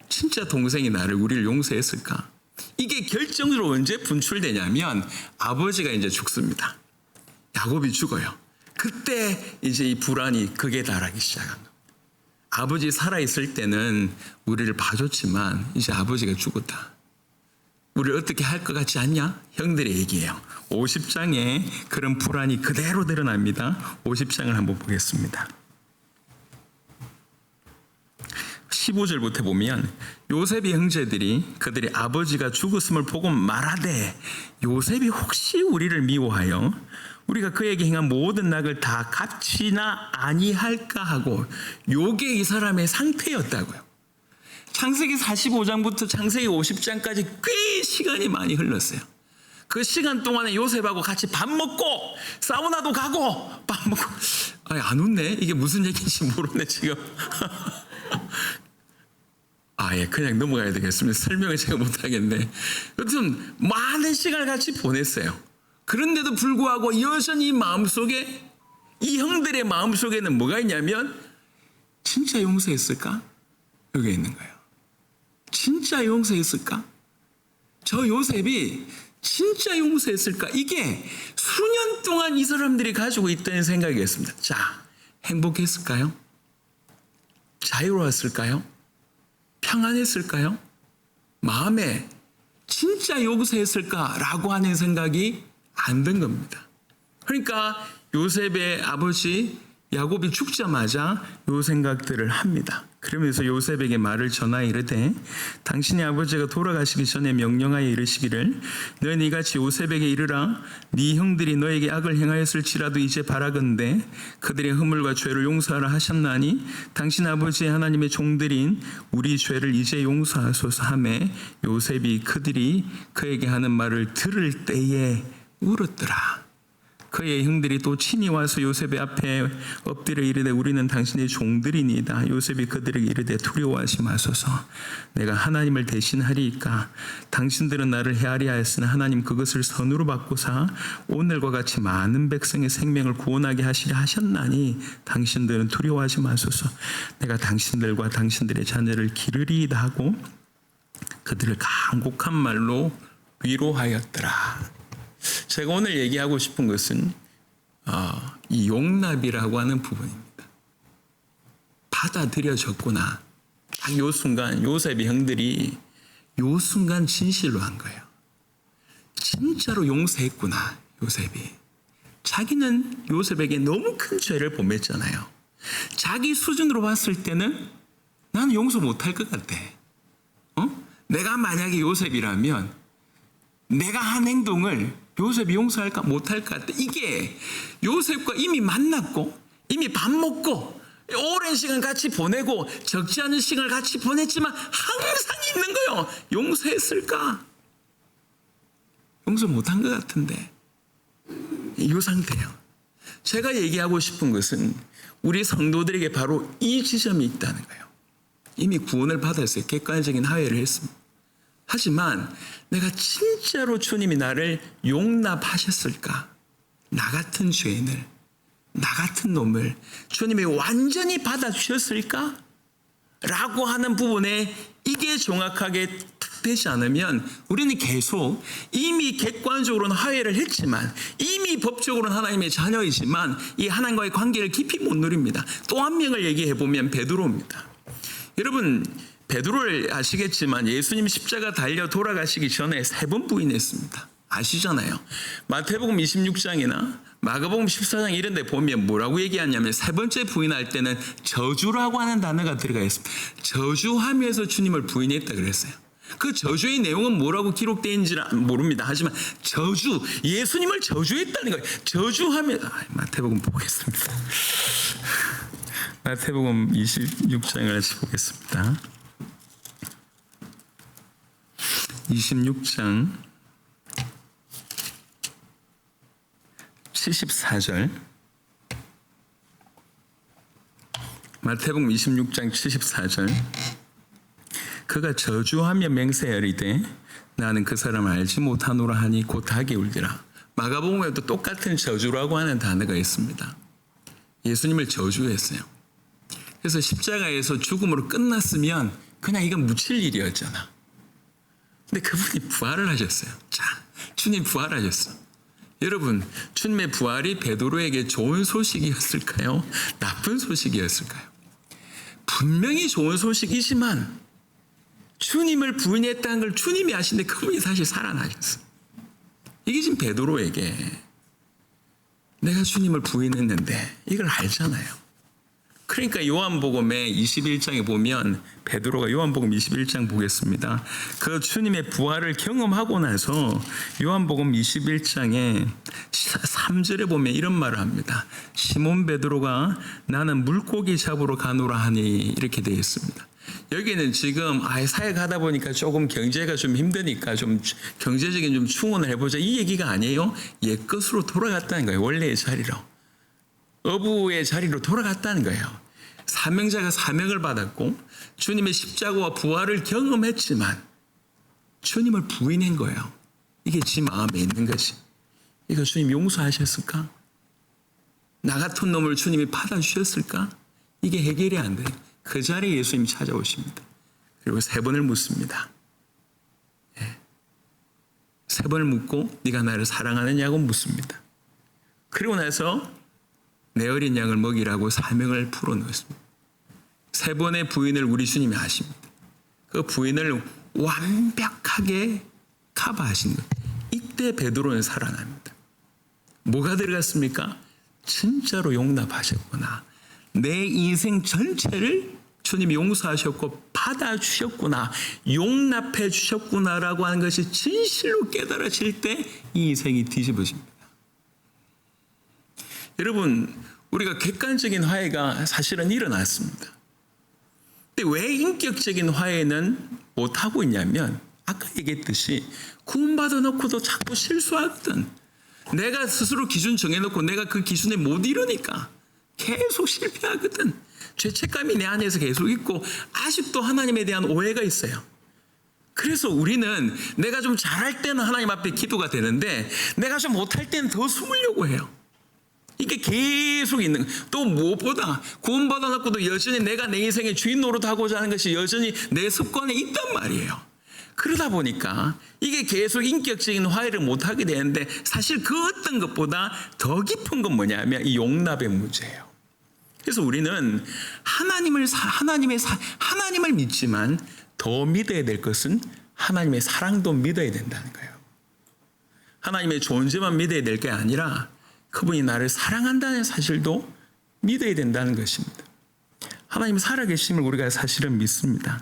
진짜 동생이 우리를 용서했을까? 이게 결정적으로 언제 분출되냐면 아버지가 이제 죽습니다. 야곱이 죽어요. 그때 이제 이 불안이 극에 달하기 시작한 겁니다. 아버지 살아있을 때는 우리를 봐줬지만 이제 아버지가 죽었다. 우리를 어떻게 할 것 같지 않냐? 형들의 얘기예요. 50장에 그런 불안이 그대로 드러납니다. 50장을 한번 보겠습니다. 15절부터 보면 요셉의 형제들이 그들의 아버지가 죽었음을 보고 말하되 요셉이 혹시 우리를 미워하여 우리가 그에게 행한 모든 낙을 다 갚지나 아니할까 하고, 요게 이 사람의 상태였다고요. 창세기 45장부터 창세기 50장까지 꽤 시간이 많이 흘렀어요. 그 시간 동안에 요셉하고 같이 밥 먹고 사우나도 가고 밥 먹고. 안 웃네. 이게 무슨 얘기인지 모르네 지금. 그냥 넘어가야 되겠습니다. 설명을 제가 못하겠네. 여튼 많은 시간을 같이 보냈어요. 그런데도 불구하고 여전히 마음속에, 이 형들의 마음속에는 뭐가 있냐면 진짜 용서했을까? 여기 있는 거예요. 진짜 용서했을까? 저 요셉이 진짜 용서했을까? 이게 수년 동안 이 사람들이 가지고 있다는 생각이었습니다. 자, 행복했을까요? 자유로웠을까요? 평안했을까요? 마음에 진짜 용서했을까라고 하는 생각이 안 든 겁니다. 그러니까 요셉의 아버지 야곱이 죽자마자 요 생각들을 합니다. 그러면서 요셉에게 말을 전하여 이르되 당신의 아버지가 돌아가시기 전에 명령하여 이르시기를 너는 이같이 요셉에게 이르라 네 형들이 너에게 악을 행하였을지라도 이제 바라건대 그들의 허물과 죄를 용서하라 하셨나니 당신 아버지의 하나님의 종들인 우리 죄를 이제 용서하소서 하매 요셉이 그들이 그에게 하는 말을 들을 때에 울었더라. 그의 형들이 또 친히 와서 요셉의 앞에 엎드려 이르되 우리는 당신의 종들이니이다. 요셉이 그들에게 이르되 두려워하지 마소서. 내가 하나님을 대신하리이까. 당신들은 나를 헤아리 하였으나 하나님 그것을 선으로 바꾸사 오늘과 같이 많은 백성의 생명을 구원하게 하시려 하셨나니 당신들은 두려워하지 마소서. 내가 당신들과 당신들의 자녀를 기르리이다 하고 그들을 간곡한 말로 위로하였더라. 제가 오늘 얘기하고 싶은 것은 이 용납이라고 하는 부분입니다. 받아들여졌구나. 딱 요 순간 요셉의 형들이 요 순간 진실로 한 거예요. 진짜로 용서했구나. 요셉이. 자기는 요셉에게 너무 큰 죄를 범했잖아요. 자기 수준으로 봤을 때는 나는 용서 못할 것 같아. 내가 만약에 요셉이라면 내가 한 행동을 요셉이 용서할까 못할 것 같아. 이게 요셉과 이미 만났고 이미 밥 먹고 오랜 시간 같이 보내고 적지 않은 시간을 같이 보냈지만 항상 있는 거요. 용서했을까? 용서 못한 것 같은데 이 상태예요. 제가 얘기하고 싶은 것은 우리 성도들에게 바로 이 지점이 있다는 거예요. 이미 구원을 받았어요. 객관적인 하회를 했습니다. 하지만 내가 진짜로 주님이 나를 용납하셨을까? 나 같은 죄인을, 나 같은 놈을 주님이 완전히 받아주셨을까? 라고 하는 부분에 이게 정확하게 딱 되지 않으면 우리는 계속 이미 객관적으로는 화해를 했지만 이미 법적으로는 하나님의 자녀이지만 이 하나님과의 관계를 깊이 못 누립니다. 또 한 명을 얘기해 보면 베드로입니다. 여러분 베드로를 아시겠지만 예수님 십자가 달려 돌아가시기 전에 3번 부인했습니다. 아시잖아요. 마태복음 26장이나 마가복음 14장 이런 데 보면 뭐라고 얘기하냐면 3번째 부인할 때는 저주라고 하는 단어가 들어가 있습니다. 저주하면서 주님을 부인했다 그랬어요. 그 저주의 내용은 뭐라고 기록되어 있는지는 모릅니다. 하지만 저주, 예수님을 저주했다는 거예요. 저주하면 마태복음 보겠습니다. 마태복음 26장을 같이 보겠습니다. 26장 74절 마태복음 26장 74절 그가 저주하며 맹세하리되 나는 그 사람을 알지 못하노라 하니 곧 닭이 울리라. 마가복음에도 똑같은 저주라고 하는 단어가 있습니다. 예수님을 저주했어요. 그래서 십자가에서 죽음으로 끝났으면 그냥 이건 묻힐 일이었잖아. 근데 그분이 부활을 하셨어요. 자, 주님 부활하셨어. 여러분, 주님의 부활이 베드로에게 좋은 소식이었을까요? 나쁜 소식이었을까요? 분명히 좋은 소식이지만 주님을 부인했다는 걸 주님이 아시는데 그분이 다시 살아나셨어. 이게 지금 베드로에게 내가 주님을 부인했는데 이걸 알잖아요. 그러니까 요한복음의 21장에 보면 베드로가 요한복음 21장 보겠습니다. 그 주님의 부활을 경험하고 나서 요한복음 21장에 3절에 보면 이런 말을 합니다. 시몬 베드로가 나는 물고기 잡으러 가노라 하니 이렇게 되어 있습니다. 여기는 지금 사역하다 보니까 조금 경제가 좀 힘드니까 좀 경제적인 좀 충원을 해보자 이 얘기가 아니에요. 옛것으로 돌아갔다는 거예요. 원래의 자리로. 어부의 자리로 돌아갔다는 거예요. 사명자가 사명을 받았고 주님의 십자가와 부활을 경험했지만 주님을 부인한 거예요. 이게 지 마음에 있는 거지. 이거 주님 용서하셨을까? 나 같은 놈을 주님이 받아주셨을까? 이게 해결이 안 돼요. 그 자리에 예수님이 찾아오십니다. 그리고 3번을 묻습니다. 3번을 묻고 네가 나를 사랑하느냐고 묻습니다. 그리고 나서 내 어린 양을 먹이라고 사명을 풀어놓습니다. 3번의 부인을 우리 주님이 아십니다. 그 부인을 완벽하게 커버하신 거예요. 이때 베드로는 살아납니다. 뭐가 들어갔습니까? 진짜로 용납하셨구나. 내 인생 전체를 주님이 용서하셨고 받아주셨구나. 용납해 주셨구나라고 하는 것이 진실로 깨달아질 때 이 인생이 뒤집어집니다. 여러분, 우리가 객관적인 화해가 사실은 일어났습니다. 근데 왜 인격적인 화해는 못하고 있냐면 아까 얘기했듯이 구원받아 놓고도 자꾸 실수하거든. 내가 스스로 기준 정해놓고 내가 그 기준에 못 이루니까 계속 실패하거든. 죄책감이 내 안에서 계속 있고 아직도 하나님에 대한 오해가 있어요. 그래서 우리는 내가 좀 잘할 때는 하나님 앞에 기도가 되는데 내가 좀 못할 때는 더 숨으려고 해요. 이게 계속 있는, 또 무엇보다 구원받아 놓고도 여전히 내가 내 인생의 주인 노릇하고자 하는 것이 여전히 내 습관에 있단 말이에요. 그러다 보니까 이게 계속 인격적인 화해를 못하게 되는데 사실 그 어떤 것보다 더 깊은 건 뭐냐면 이 용납의 문제예요. 그래서 우리는 하나님을 믿지만 더 믿어야 될 것은 하나님의 사랑도 믿어야 된다는 거예요. 하나님의 존재만 믿어야 될 게 아니라 그분이 나를 사랑한다는 사실도 믿어야 된다는 것입니다. 하나님 살아계심을 우리가 사실은 믿습니다.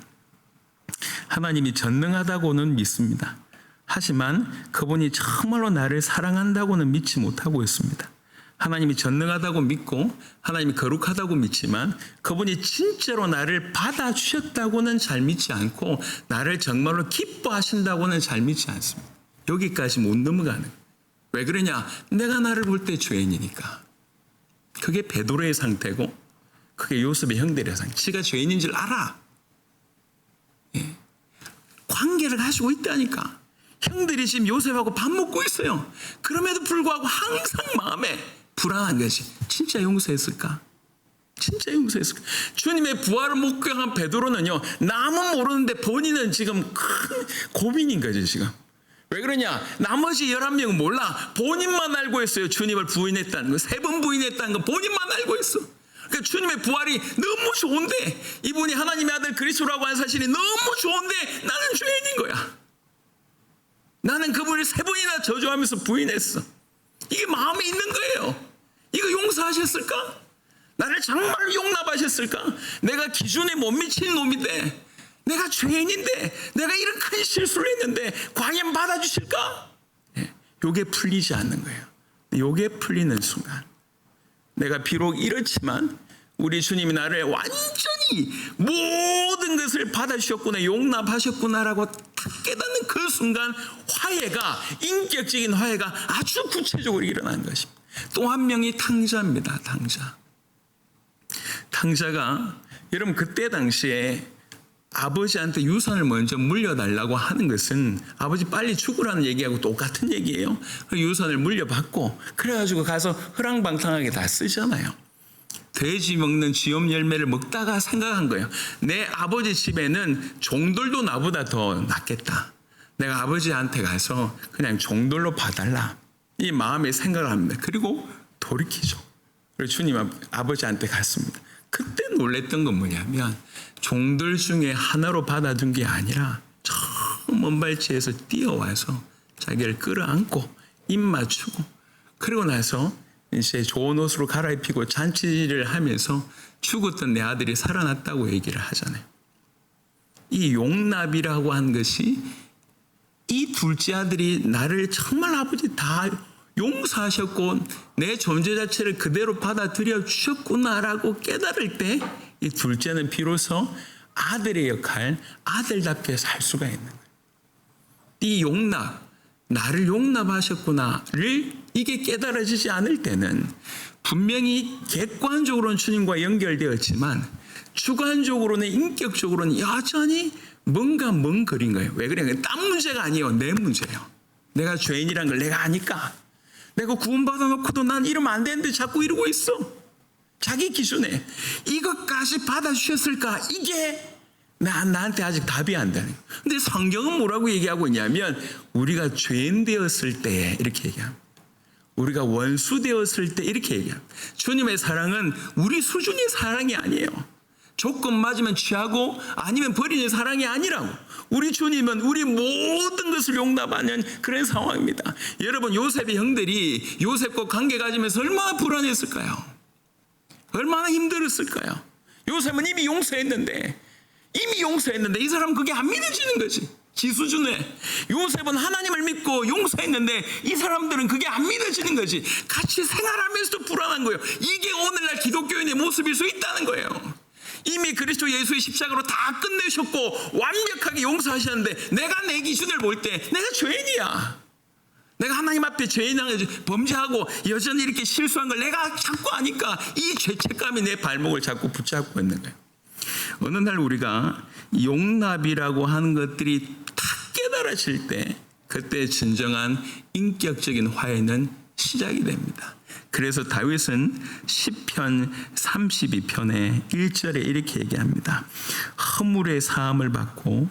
하나님이 전능하다고는 믿습니다. 하지만 그분이 정말로 나를 사랑한다고는 믿지 못하고 있습니다. 하나님이 전능하다고 믿고 하나님이 거룩하다고 믿지만 그분이 진짜로 나를 받아주셨다고는 잘 믿지 않고 나를 정말로 기뻐하신다고는 잘 믿지 않습니다. 여기까지 못 넘어가는 거예요. 왜 그러냐? 내가 나를 볼 때 죄인이니까. 그게 베드로의 상태고 그게 요셉의 형들의 상태. 지가 죄인인 줄 알아. 예. 관계를 가지고 있다니까. 형들이 지금 요셉하고 밥 먹고 있어요. 그럼에도 불구하고 항상 마음에 불안한 것이 진짜 용서했을까? 진짜 용서했을까? 주님의 부활을 목격한 베드로는요, 남은 모르는데 본인은 지금 큰 고민인 거지 지금. 왜 그러냐? 나머지 11명은 몰라. 본인만 알고 있어요. 주님을 부인했다는 거. 3번 부인했다는 거 본인만 알고 있어. 그러니까 주님의 부활이 너무 좋은데, 이분이 하나님의 아들 그리스도라고 하는 사실이 너무 좋은데 나는 죄인인 거야. 나는 그분을 3번이나 저주하면서 부인했어. 이게 마음에 있는 거예요. 이거 용서하셨을까? 나를 정말 용납하셨을까? 내가 기준에 못 미친 놈인데, 내가 죄인인데, 내가 이런 큰 실수를 했는데 과연 받아주실까? 요게 풀리지 않는 거예요. 요게 풀리는 순간, 내가 비록 이렇지만 우리 주님이 나를 완전히 모든 것을 받아주셨구나, 용납하셨구나라고 딱 깨닫는 그 순간 화해가, 인격적인 화해가 아주 구체적으로 일어나는 것입니다. 또 한 명이 탕자입니다. 탕자가 여러분 그때 당시에 아버지한테 유산을 먼저 물려달라고 하는 것은 아버지 빨리 죽으라는 얘기하고 똑같은 얘기예요. 유산을 물려받고 그래가지고 가서 허랑방탕하게 다 쓰잖아요. 돼지 먹는 쥐염 열매를 먹다가 생각한 거예요. 내 아버지 집에는 종들도 나보다 더 낫겠다. 내가 아버지한테 가서 그냥 종들로 봐달라. 이 마음에 생각을 합니다. 그리고 돌이키죠. 그리고 주님 아버지한테 갔습니다. 그때 놀랬던 건 뭐냐면 종들 중에 하나로 받아준 게 아니라 저 먼 발치에서 뛰어와서 자기를 끌어안고 입 맞추고 그러고 나서 이제 좋은 옷으로 갈아입히고 잔치를 하면서 죽었던 내 아들이 살아났다고 얘기를 하잖아요. 이 용납이라고 한 것이 이 둘째 아들이 나를 정말 아버지 다 용서하셨고 내 존재 자체를 그대로 받아들여 주셨구나라고 깨달을 때 이 둘째는 비로소 아들의 역할, 아들답게 살 수가 있는 거예요. 이 용납, 나를 용납하셨구나를 이게 깨달아지지 않을 때는 분명히 객관적으로는 주님과 연결되었지만 주관적으로는, 인격적으로는 여전히 뭔가 먼 거리인 거예요. 왜 그래요? 딴 문제가 아니에요. 내 문제예요. 내가 죄인이란 걸 내가 아니까. 내가 구원받아 놓고도 난 이러면 안 되는데 자꾸 이러고 있어. 자기 기준에 이것까지 받아주셨을까? 이게 나한테 아직 답이 안 되는 거예요. 근데 성경은 뭐라고 얘기하고 있냐면 우리가 죄인 되었을 때 이렇게 얘기합니다. 우리가 원수 되었을 때 이렇게 얘기합니다. 주님의 사랑은 우리 수준의 사랑이 아니에요. 조건 맞으면 취하고 아니면 버리는 사랑이 아니라고. 우리 주님은 우리 모든 것을 용납하는 그런 상황입니다. 여러분, 요셉의 형들이 요셉과 관계 가지면서 얼마나 불안했을까요? 얼마나 힘들었을까요? 요셉은 이미 용서했는데 이 사람은 그게 안 믿어지는 거지. 지 수준에. 요셉은 하나님을 믿고 용서했는데 이 사람들은 그게 안 믿어지는 거지. 같이 생활하면서도 불안한 거예요. 이게 오늘날 기독교인의 모습일 수 있다는 거예요. 이미 그리스도 예수의 십자가로 다 끝내셨고 완벽하게 용서하셨는데 내가 내 기준을 볼 때 내가 죄인이야. 내가 하나님 앞에 죄인을 범죄하고 여전히 이렇게 실수한 걸 내가 자꾸 아니까 이 죄책감이 내 발목을 자꾸 붙잡고 있는 거예요. 어느 날 우리가 용납이라고 하는 것들이 다 깨달아질 때 그때 진정한 인격적인 화해는 시작이 됩니다. 그래서 다윗은 시편 32편의 1절에 이렇게 얘기합니다. 허물의 사함을 받고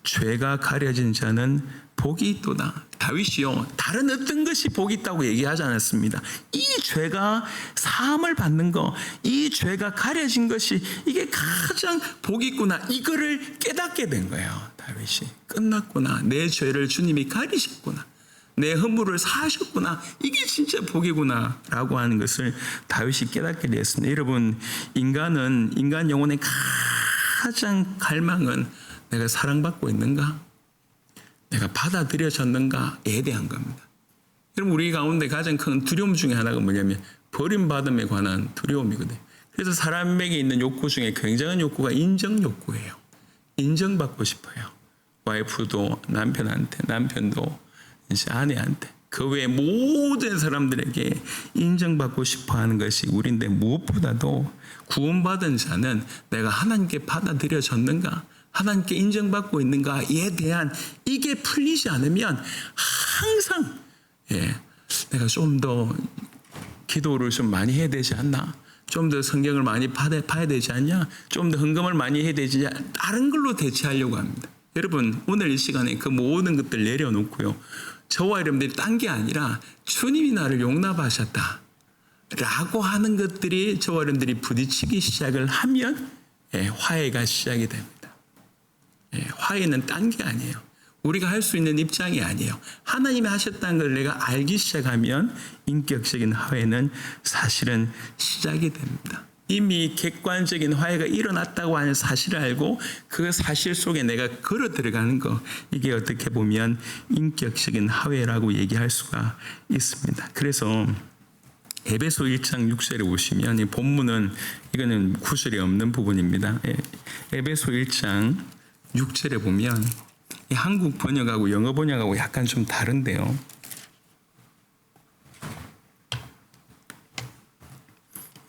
죄가 가려진 자는 복이 있도다. 다윗이요, 다른 어떤 것이 복이 있다고 얘기하지 않았습니다. 이 죄가 사함을 받는 거, 이 죄가 가려진 것이 이게 가장 복이 있구나. 이거를 깨닫게 된 거예요. 다윗이 끝났구나. 내 죄를 주님이 가리셨구나. 내 허물을 사하셨구나. 이게 진짜 복이구나 라고 하는 것을 다윗이 깨닫게 되었습니다. 여러분, 인간 영혼의 가장 갈망은 내가 사랑받고 있는가? 내가 받아들여졌는가에 대한 겁니다. 여러분, 우리 가운데 가장 큰 두려움 중에 하나가 뭐냐면 버림받음에 관한 두려움이거든요. 그래서 사람에게 있는 욕구 중에 굉장한 욕구가 인정 욕구예요. 인정받고 싶어요. 와이프도 남편한테, 남편도 이제 아내한테, 그 외에 모든 사람들에게 인정받고 싶어 하는 것이 우리인데, 무엇보다도 구원받은 자는 내가 하나님께 받아들여졌는가, 하나님께 인정받고 있는가에 대한 이게 풀리지 않으면 항상 내가 좀 더 기도를 좀 많이 해야 되지 않나, 좀 더 성경을 많이 봐야 되지 않냐, 좀 더 헌금을 많이 해야 되지 않냐, 다른 걸로 대체하려고 합니다. 여러분, 오늘 이 시간에 그 모든 것들 내려놓고요, 저와 여러분들이 딴 게 아니라 주님이 나를 용납하셨다 라고 하는 것들이 저와 여러분들이 부딪히기 시작을 하면 화해가 시작이 됩니다. 화해는 딴 게 아니에요. 우리가 할 수 있는 입장이 아니에요. 하나님이 하셨다는 걸 내가 알기 시작하면 인격적인 화해는 사실은 시작이 됩니다. 이미 객관적인 화해가 일어났다고 하는 사실을 알고 그 사실 속에 내가 걸어 들어가는 거, 이게 어떻게 보면 인격적인 화해라고 얘기할 수가 있습니다. 그래서 에베소 1장 6절에 보시면, 이 본문은 이거는 구절이 없는 부분입니다. 에베소 1장 6절에 보면 이 한국 번역하고 영어 번역하고 약간 좀 다른데요.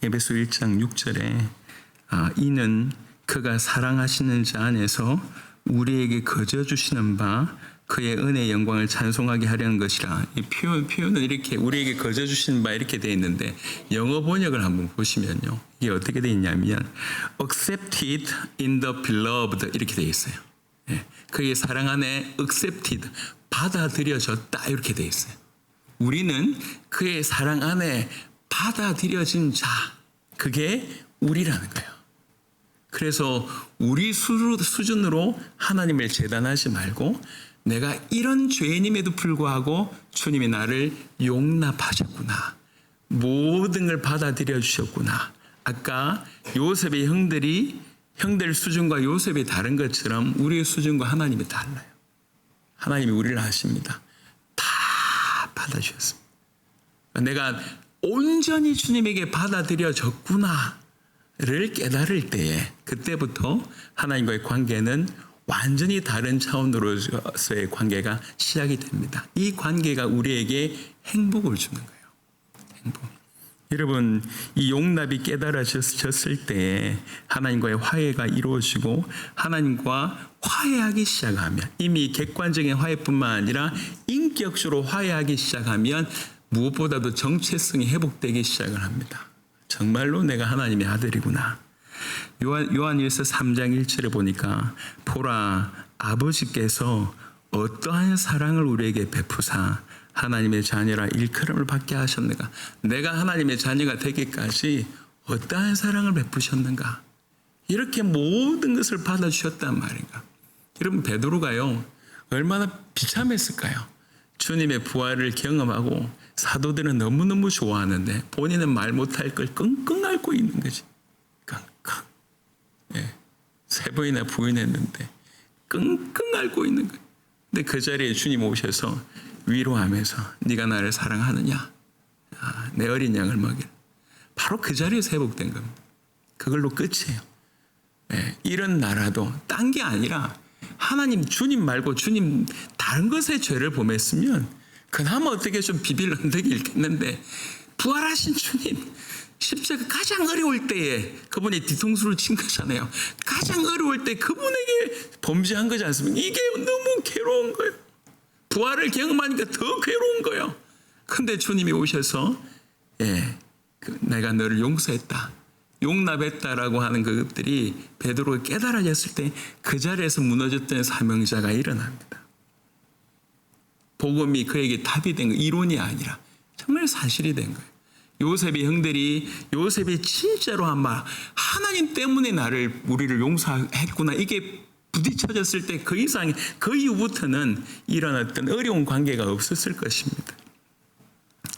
에베소 1장 6절에 이는 그가 사랑하시는 자 안에서 우리에게 거저 주시는 바 그의 은혜의 영광을 찬송하게 하려는 것이라. 이 표현은 이렇게 우리에게 거저 주시는 바 이렇게 되어 있는데, 영어 번역을 한번 보시면요, 이게 어떻게 되어 있냐면 accepted in the beloved 이렇게 되어 있어요. 그의 사랑 안에 accepted, 받아들여졌다 이렇게 되어 있어요. 우리는 그의 사랑 안에 받아들여진 자, 그게 우리라는 거예요. 그래서 우리 수준으로 하나님을 재단하지 말고, 내가 이런 죄인임에도 불구하고 주님이 나를 용납하셨구나, 모든 걸 받아들여 주셨구나. 아까 요셉의 형들 수준과 요셉이 다른 것처럼 우리의 수준과 하나님이 달라요. 하나님이 우리를 아십니다. 다 받아주셨습니다. 내가 온전히 주님에게 받아들여졌구나를 깨달을 때에, 그때부터 하나님과의 관계는 완전히 다른 차원으로서의 관계가 시작이 됩니다. 이 관계가 우리에게 행복을 주는 거예요. 행복. 여러분, 이 용납이 깨달아졌을 때 하나님과의 화해가 이루어지고 하나님과 화해하기 시작하면, 이미 객관적인 화해뿐만 아니라 인격적으로 화해하기 시작하면 무엇보다도 정체성이 회복되기 시작을 합니다. 정말로 내가 하나님의 아들이구나. 요한일서 3장 1절에 보니까 보라, 아버지께서 어떠한 사랑을 우리에게 베푸사 하나님의 자녀라 일컬음을 받게 하셨는가. 내가 하나님의 자녀가 되기까지 어떠한 사랑을 베푸셨는가. 이렇게 모든 것을 받아주셨단 말인가. 여러분, 베드로가요 얼마나 비참했을까요? 주님의 부활을 경험하고 사도들은 너무너무 좋아하는데 본인은 말 못할 걸 끙끙 앓고 있는 거지. 끙끙. 예. 3번이나 부인했는데 끙끙 앓고 있는 거예요. 근데 그 자리에 주님 오셔서 위로하면서 네가 나를 사랑하느냐? 내 어린 양을 먹일. 바로 그 자리에서 회복된 겁니다. 그걸로 끝이에요. 예. 이런 나라도 딴 게 아니라 하나님, 주님 말고 주님 다른 것에 죄를 범했으면 그나마 어떻게 좀 비빌 언덕이 있겠는데, 부활하신 주님 십자가 가장 어려울 때에 그분이 뒤통수를 친 거잖아요. 가장 어려울 때 그분에게 범죄한 거지 않습니까? 이게 너무 괴로운 거예요. 부활을 경험하니까 더 괴로운 거예요. 근데 주님이 오셔서 내가 너를 용서했다, 용납했다라고 하는 그것들이 베드로가 깨달아졌을 때 그 자리에서 무너졌던 사명자가 일어납니다. 복음이 그에게 답이 된 거예요. 이론이 아니라 정말 사실이 된 거예요. 요셉의 형들이 요셉이 진짜로 한 말, 하나님 때문에 우리를 용서했구나, 이게 부딪혀졌을 때 그 이상, 그 이후부터는 일어났던 어려운 관계가 없었을 것입니다.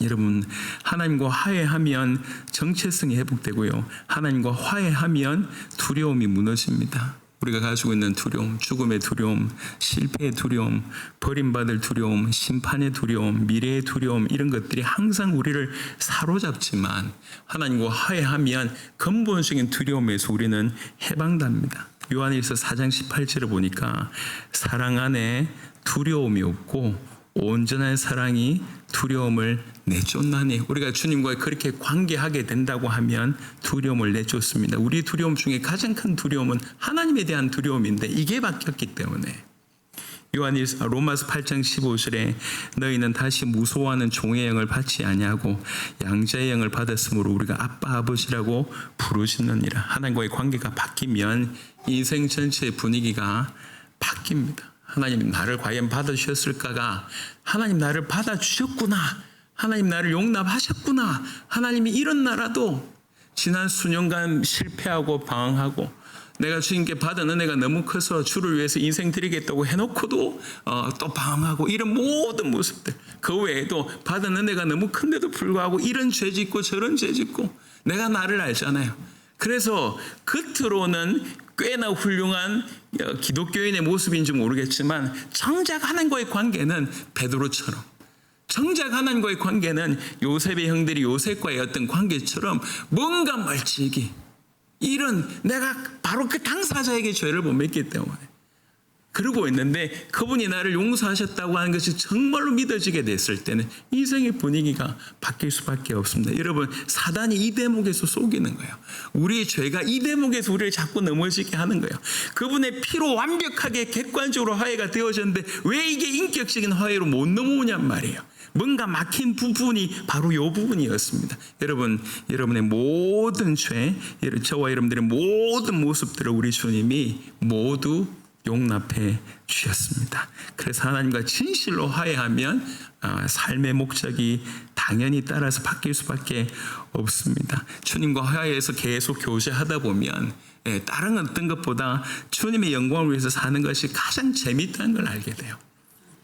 여러분, 하나님과 화해하면 정체성이 회복되고요, 하나님과 화해하면 두려움이 무너집니다. 우리가 가지고 있는 두려움, 죽음의 두려움, 실패의 두려움, 버림받을 두려움, 심판의 두려움, 미래의 두려움, 이런 것들이 항상 우리를 사로잡지만 하나님과 화해하면 근본적인 두려움에서 우리는 해방됩니다. 요한일서 4장 18절을 보니까 사랑 안에 두려움이 없고 온전한 사랑이 두려움을 내쫓나니, 우리가 주님과 그렇게 관계하게 된다고 하면 두려움을 내쫓습니다. 우리 두려움 중에 가장 큰 두려움은 하나님에 대한 두려움인데 이게 바뀌었기 때문에 로마서 8장 15절에 너희는 다시 무소하는 종의 영을 받지 아니하고 양자의 영을 받았으므로 우리가 아빠 아버지라고 부르시느니라. 하나님과의 관계가 바뀌면 인생 전체의 분위기가 바뀝니다. 하나님 나를 과연 받아주셨을까가 하나님 나를 받아주셨구나, 하나님 나를 용납하셨구나, 하나님이 이런 나라도 지난 수년간 실패하고 방황하고 내가 주님께 받은 은혜가 너무 커서 주를 위해서 인생 드리겠다고 해놓고도 또 방황하고 이런 모든 모습들, 그 외에도 받은 은혜가 너무 큰데도 불구하고 이런 죄 짓고 저런 죄 짓고, 내가 나를 알잖아요. 그래서 겉으로는 꽤나 훌륭한 기독교인의 모습인지 모르겠지만 정작 하나님과의 관계는 베드로처럼, 정작 하나님과의 관계는 요셉의 형들이 요셉과의 어떤 관계처럼 뭔가 멀찍이, 이런 내가 바로 그 당사자에게 죄를 못 맺기 때문에 그러고 있는데 그분이 나를 용서하셨다고 하는 것이 정말로 믿어지게 됐을 때는 인생의 분위기가 바뀔 수밖에 없습니다. 여러분, 사단이 이 대목에서 속이는 거예요. 우리의 죄가 이 대목에서 우리를 자꾸 넘어지게 하는 거예요. 그분의 피로 완벽하게 객관적으로 화해가 되어졌는데 왜 이게 인격적인 화해로 못 넘어오냔 말이에요. 뭔가 막힌 부분이 바로 이 부분이었습니다. 여러분, 여러분의 모든 죄, 저와 여러분들의 모든 모습들을 우리 주님이 모두 용납해 주셨습니다. 그래서 하나님과 진실로 화해하면 삶의 목적이 당연히 따라서 바뀔 수밖에 없습니다. 주님과 화해해서 계속 교제하다 보면 다른 어떤 것보다 주님의 영광을 위해서 사는 것이 가장 재밌다는 걸 알게 돼요.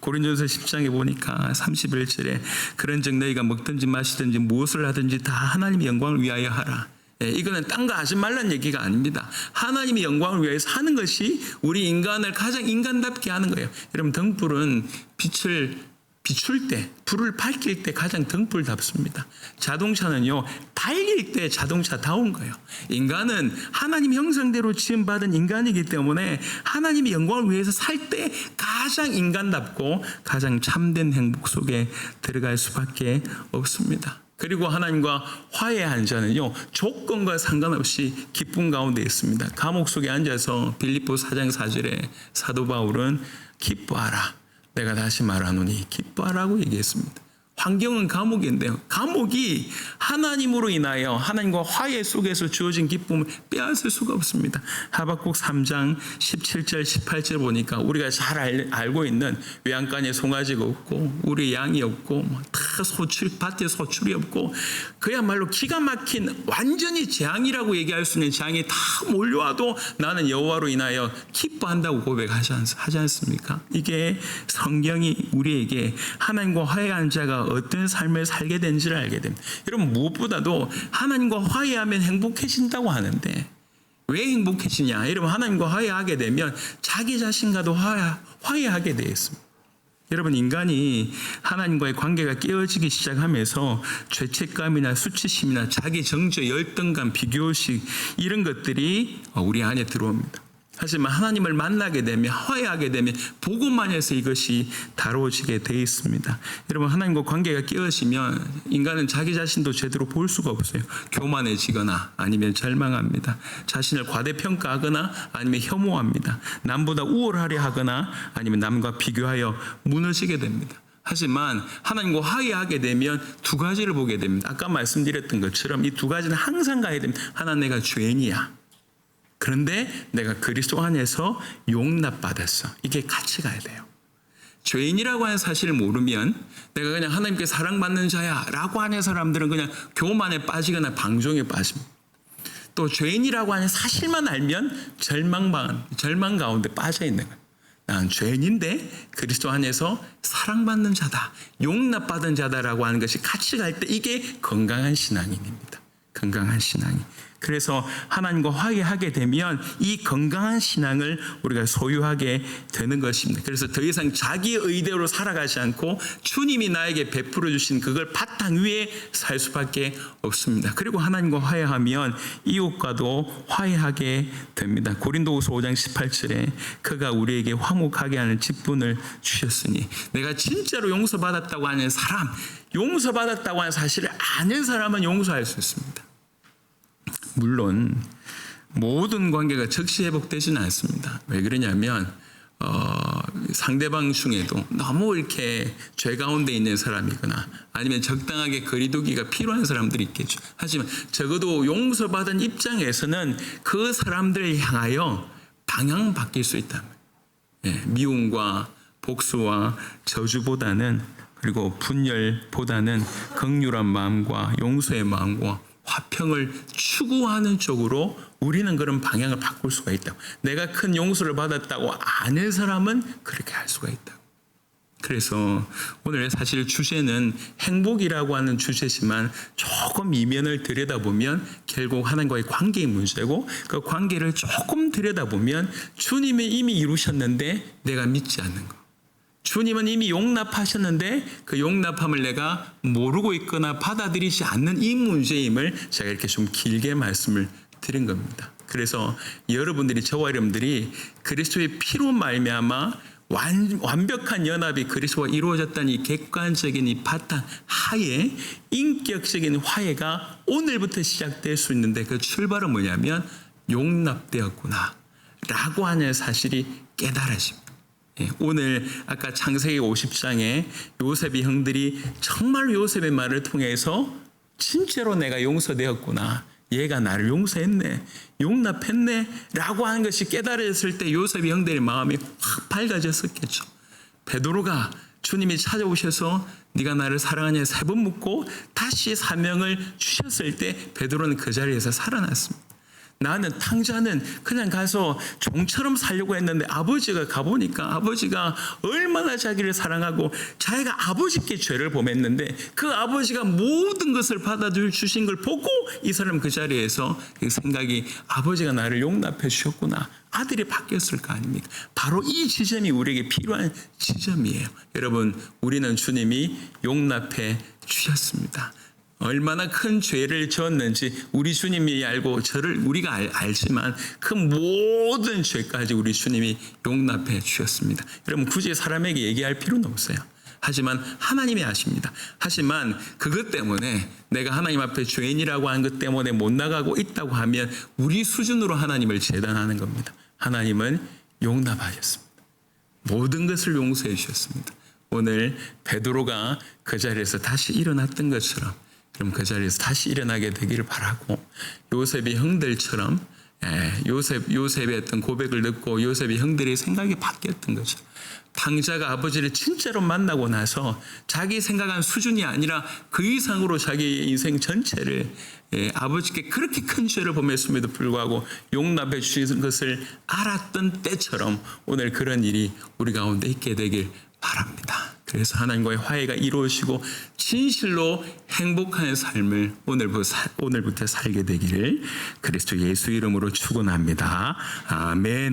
고린도전서 10장에 보니까 31절에 그런즉 너희가 먹든지 마시든지 무엇을 하든지 다 하나님의 영광을 위하여 하라. 이거는 딴 거 하지 말라는 얘기가 아닙니다. 하나님의 영광을 위해서 하는 것이 우리 인간을 가장 인간답게 하는 거예요. 여러분, 등불은 빛을 비출 때, 불을 밝힐 때 가장 등불답습니다. 자동차는요, 달릴 때 자동차다운 거예요. 인간은 하나님 형상대로 지음받은 인간이기 때문에 하나님의 영광을 위해서 살 때 가장 인간답고 가장 참된 행복 속에 들어갈 수밖에 없습니다. 그리고 하나님과 화해한 자는요, 조건과 상관없이 기쁨 가운데 있습니다. 감옥 속에 앉아서 빌립보 4장 4절에 사도 바울은 기뻐하라, 내가 다시 말하노니 기뻐하라고 얘기했습니다. 환경은 감옥인데요. 감옥이 하나님으로 인하여 하나님과 화해 속에서 주어진 기쁨을 빼앗을 수가 없습니다. 하박국 3장 17절 18절 보니까 우리가 잘 알고 있는 외양간에 송아지가 없고 우리 양이 없고 다 밭에 소출이 없고 그야말로 기가 막힌 완전히 재앙이라고 얘기할 수 있는 재앙이 다 몰려와도 나는 여호와로 인하여 기뻐한다고 고백하지 않습니까? 이게 성경이 우리에게 하나님과 화해한 자가 어떤 삶을 살게 된지를 알게 됩니다. 여러분 무엇보다도 하나님과 화해하면 행복해진다고 하는데 왜 행복해지냐? 여러분 하나님과 화해하게 되면 자기 자신과도 화해하게 되어 있습니다. 여러분 인간이 하나님과의 관계가 깨어지기 시작하면서 죄책감이나 수치심이나 자기 정죄, 열등감, 비교의식 이런 것들이 우리 안에 들어옵니다. 하지만 하나님을 만나게 되면 화해하게 되면 복음만 해서 이것이 다루어지게 되어 있습니다. 여러분 하나님과 관계가 깨어지면 인간은 자기 자신도 제대로 볼 수가 없어요. 교만해지거나 아니면 절망합니다. 자신을 과대평가하거나 아니면 혐오합니다. 남보다 우월하려 하거나 아니면 남과 비교하여 무너지게 됩니다. 하지만 하나님과 화해하게 되면 두 가지를 보게 됩니다. 아까 말씀드렸던 것처럼 이 두 가지는 항상 가야 됩니다. 하나 내가 죄인이야. 그런데 내가 그리스도 안에서 용납받았어. 이게 같이 가야 돼요. 죄인이라고 하는 사실을 모르면 내가 그냥 하나님께 사랑받는 자야 라고 하는 사람들은 그냥 교만에 빠지거나 방종에 빠집니다. 또 죄인이라고 하는 사실만 알면 절망 가운데 빠져 있는 거예요. 난 죄인인데 그리스도 안에서 사랑받는 자다, 용납받은 자다라고 하는 것이 같이 갈 때 이게 건강한 신앙인입니다. 건강한 신앙이. 그래서 하나님과 화해하게 되면 이 건강한 신앙을 우리가 소유하게 되는 것입니다. 그래서 더 이상 자기의 의대로 살아가지 않고 주님이 나에게 베풀어 주신 그걸 바탕 위에 살 수밖에 없습니다. 그리고 하나님과 화해하면 이웃과도 화해하게 됩니다. 고린도후서 5장 18절에 그가 우리에게 화목하게 하는 직분을 주셨으니 내가 진짜로 용서받았다고 하는 사람, 용서받았다고 하는 사실을 아는 사람은 용서할 수 있습니다. 물론 모든 관계가 즉시 회복되지는 않습니다. 왜 그러냐면 상대방 중에도 너무 이렇게 죄 가운데 있는 사람이거나 아니면 적당하게 거리두기가 필요한 사람들이 있겠죠. 하지만 적어도 용서받은 입장에서는 그 사람들을 향하여 방향 바뀔 수 있다. 미움과 복수와 저주보다는 그리고 분열보다는 긍휼한 마음과 용서의 마음과 화평을 추구하는 쪽으로 우리는 그런 방향을 바꿀 수가 있다고. 내가 큰 용서를 받았다고 아는 사람은 그렇게 할 수가 있다고. 그래서 오늘 사실 주제는 행복이라고 하는 주제지만 조금 이면을 들여다보면 결국 하나님과의 관계의 문제고 그 관계를 조금 들여다보면 주님이 이미 이루셨는데 내가 믿지 않는 거. 주님은 이미 용납하셨는데 그 용납함을 내가 모르고 있거나 받아들이지 않는 이 문제임을 제가 이렇게 좀 길게 말씀을 드린 겁니다. 그래서 여러분들이 저와 여러분들이 그리스도의 피로 말미암아 완벽한 연합이 그리스도와 이루어졌다는 이 객관적인 이 바탕 하에 인격적인 화해가 오늘부터 시작될 수 있는데 그 출발은 뭐냐면 용납되었구나 라고 하는 사실이 깨달아집니다. 오늘 아까 창세기 50장에 요셉의 형들이 정말 요셉의 말을 통해서 진짜로 내가 용서되었구나, 얘가 나를 용서했네, 용납했네 라고 하는 것이 깨달았을 때 요셉의 형들의 마음이 확 밝아졌었겠죠. 베드로가 주님이 찾아오셔서 네가 나를 사랑하냐 3번 묻고 다시 사명을 주셨을 때 베드로는 그 자리에서 살아났습니다. 나는 탕자는 그냥 가서 종처럼 살려고 했는데 아버지가 가보니까 아버지가 얼마나 자기를 사랑하고 자기가 아버지께 죄를 범했는데 그 아버지가 모든 것을 받아줄 주신 걸 보고 이 사람 그 자리에서 그 생각이 아버지가 나를 용납해 주셨구나, 아들이 바뀌었을 거 아닙니까? 바로 이 지점이 우리에게 필요한 지점이에요. 여러분, 우리는 주님이 용납해 주셨습니다. 얼마나 큰 죄를 지었는지 우리 주님이 알고 저를 우리가 알지만 그 모든 죄까지 우리 주님이 용납해 주셨습니다. 여러분 굳이 사람에게 얘기할 필요는 없어요. 하지만 하나님이 아십니다. 하지만 그것 때문에 내가 하나님 앞에 죄인이라고 하는 것 때문에 못 나가고 있다고 하면 우리 수준으로 하나님을 재단하는 겁니다. 하나님은 용납하셨습니다. 모든 것을 용서해 주셨습니다. 오늘 베드로가 그 자리에서 다시 일어났던 것처럼 그럼 그 자리에서 다시 일어나게 되기를 바라고, 요셉의 형들처럼 요셉의 어떤 고백을 듣고 요셉의 형들의 생각이 바뀌었던 거죠. 당자가 아버지를 진짜로 만나고 나서 자기 생각한 수준이 아니라 그 이상으로 자기의 인생 전체를 아버지께 그렇게 큰 죄를 범했음에도 불구하고 용납해 주시는 것을 알았던 때처럼 오늘 그런 일이 우리 가운데 있게 되길 바랍니다. 그래서 하나님과의 화해가 이루어지고 진실로 행복한 삶을 오늘부터 살게 되기를 그리스도 예수 이름으로 축원합니다. 아멘.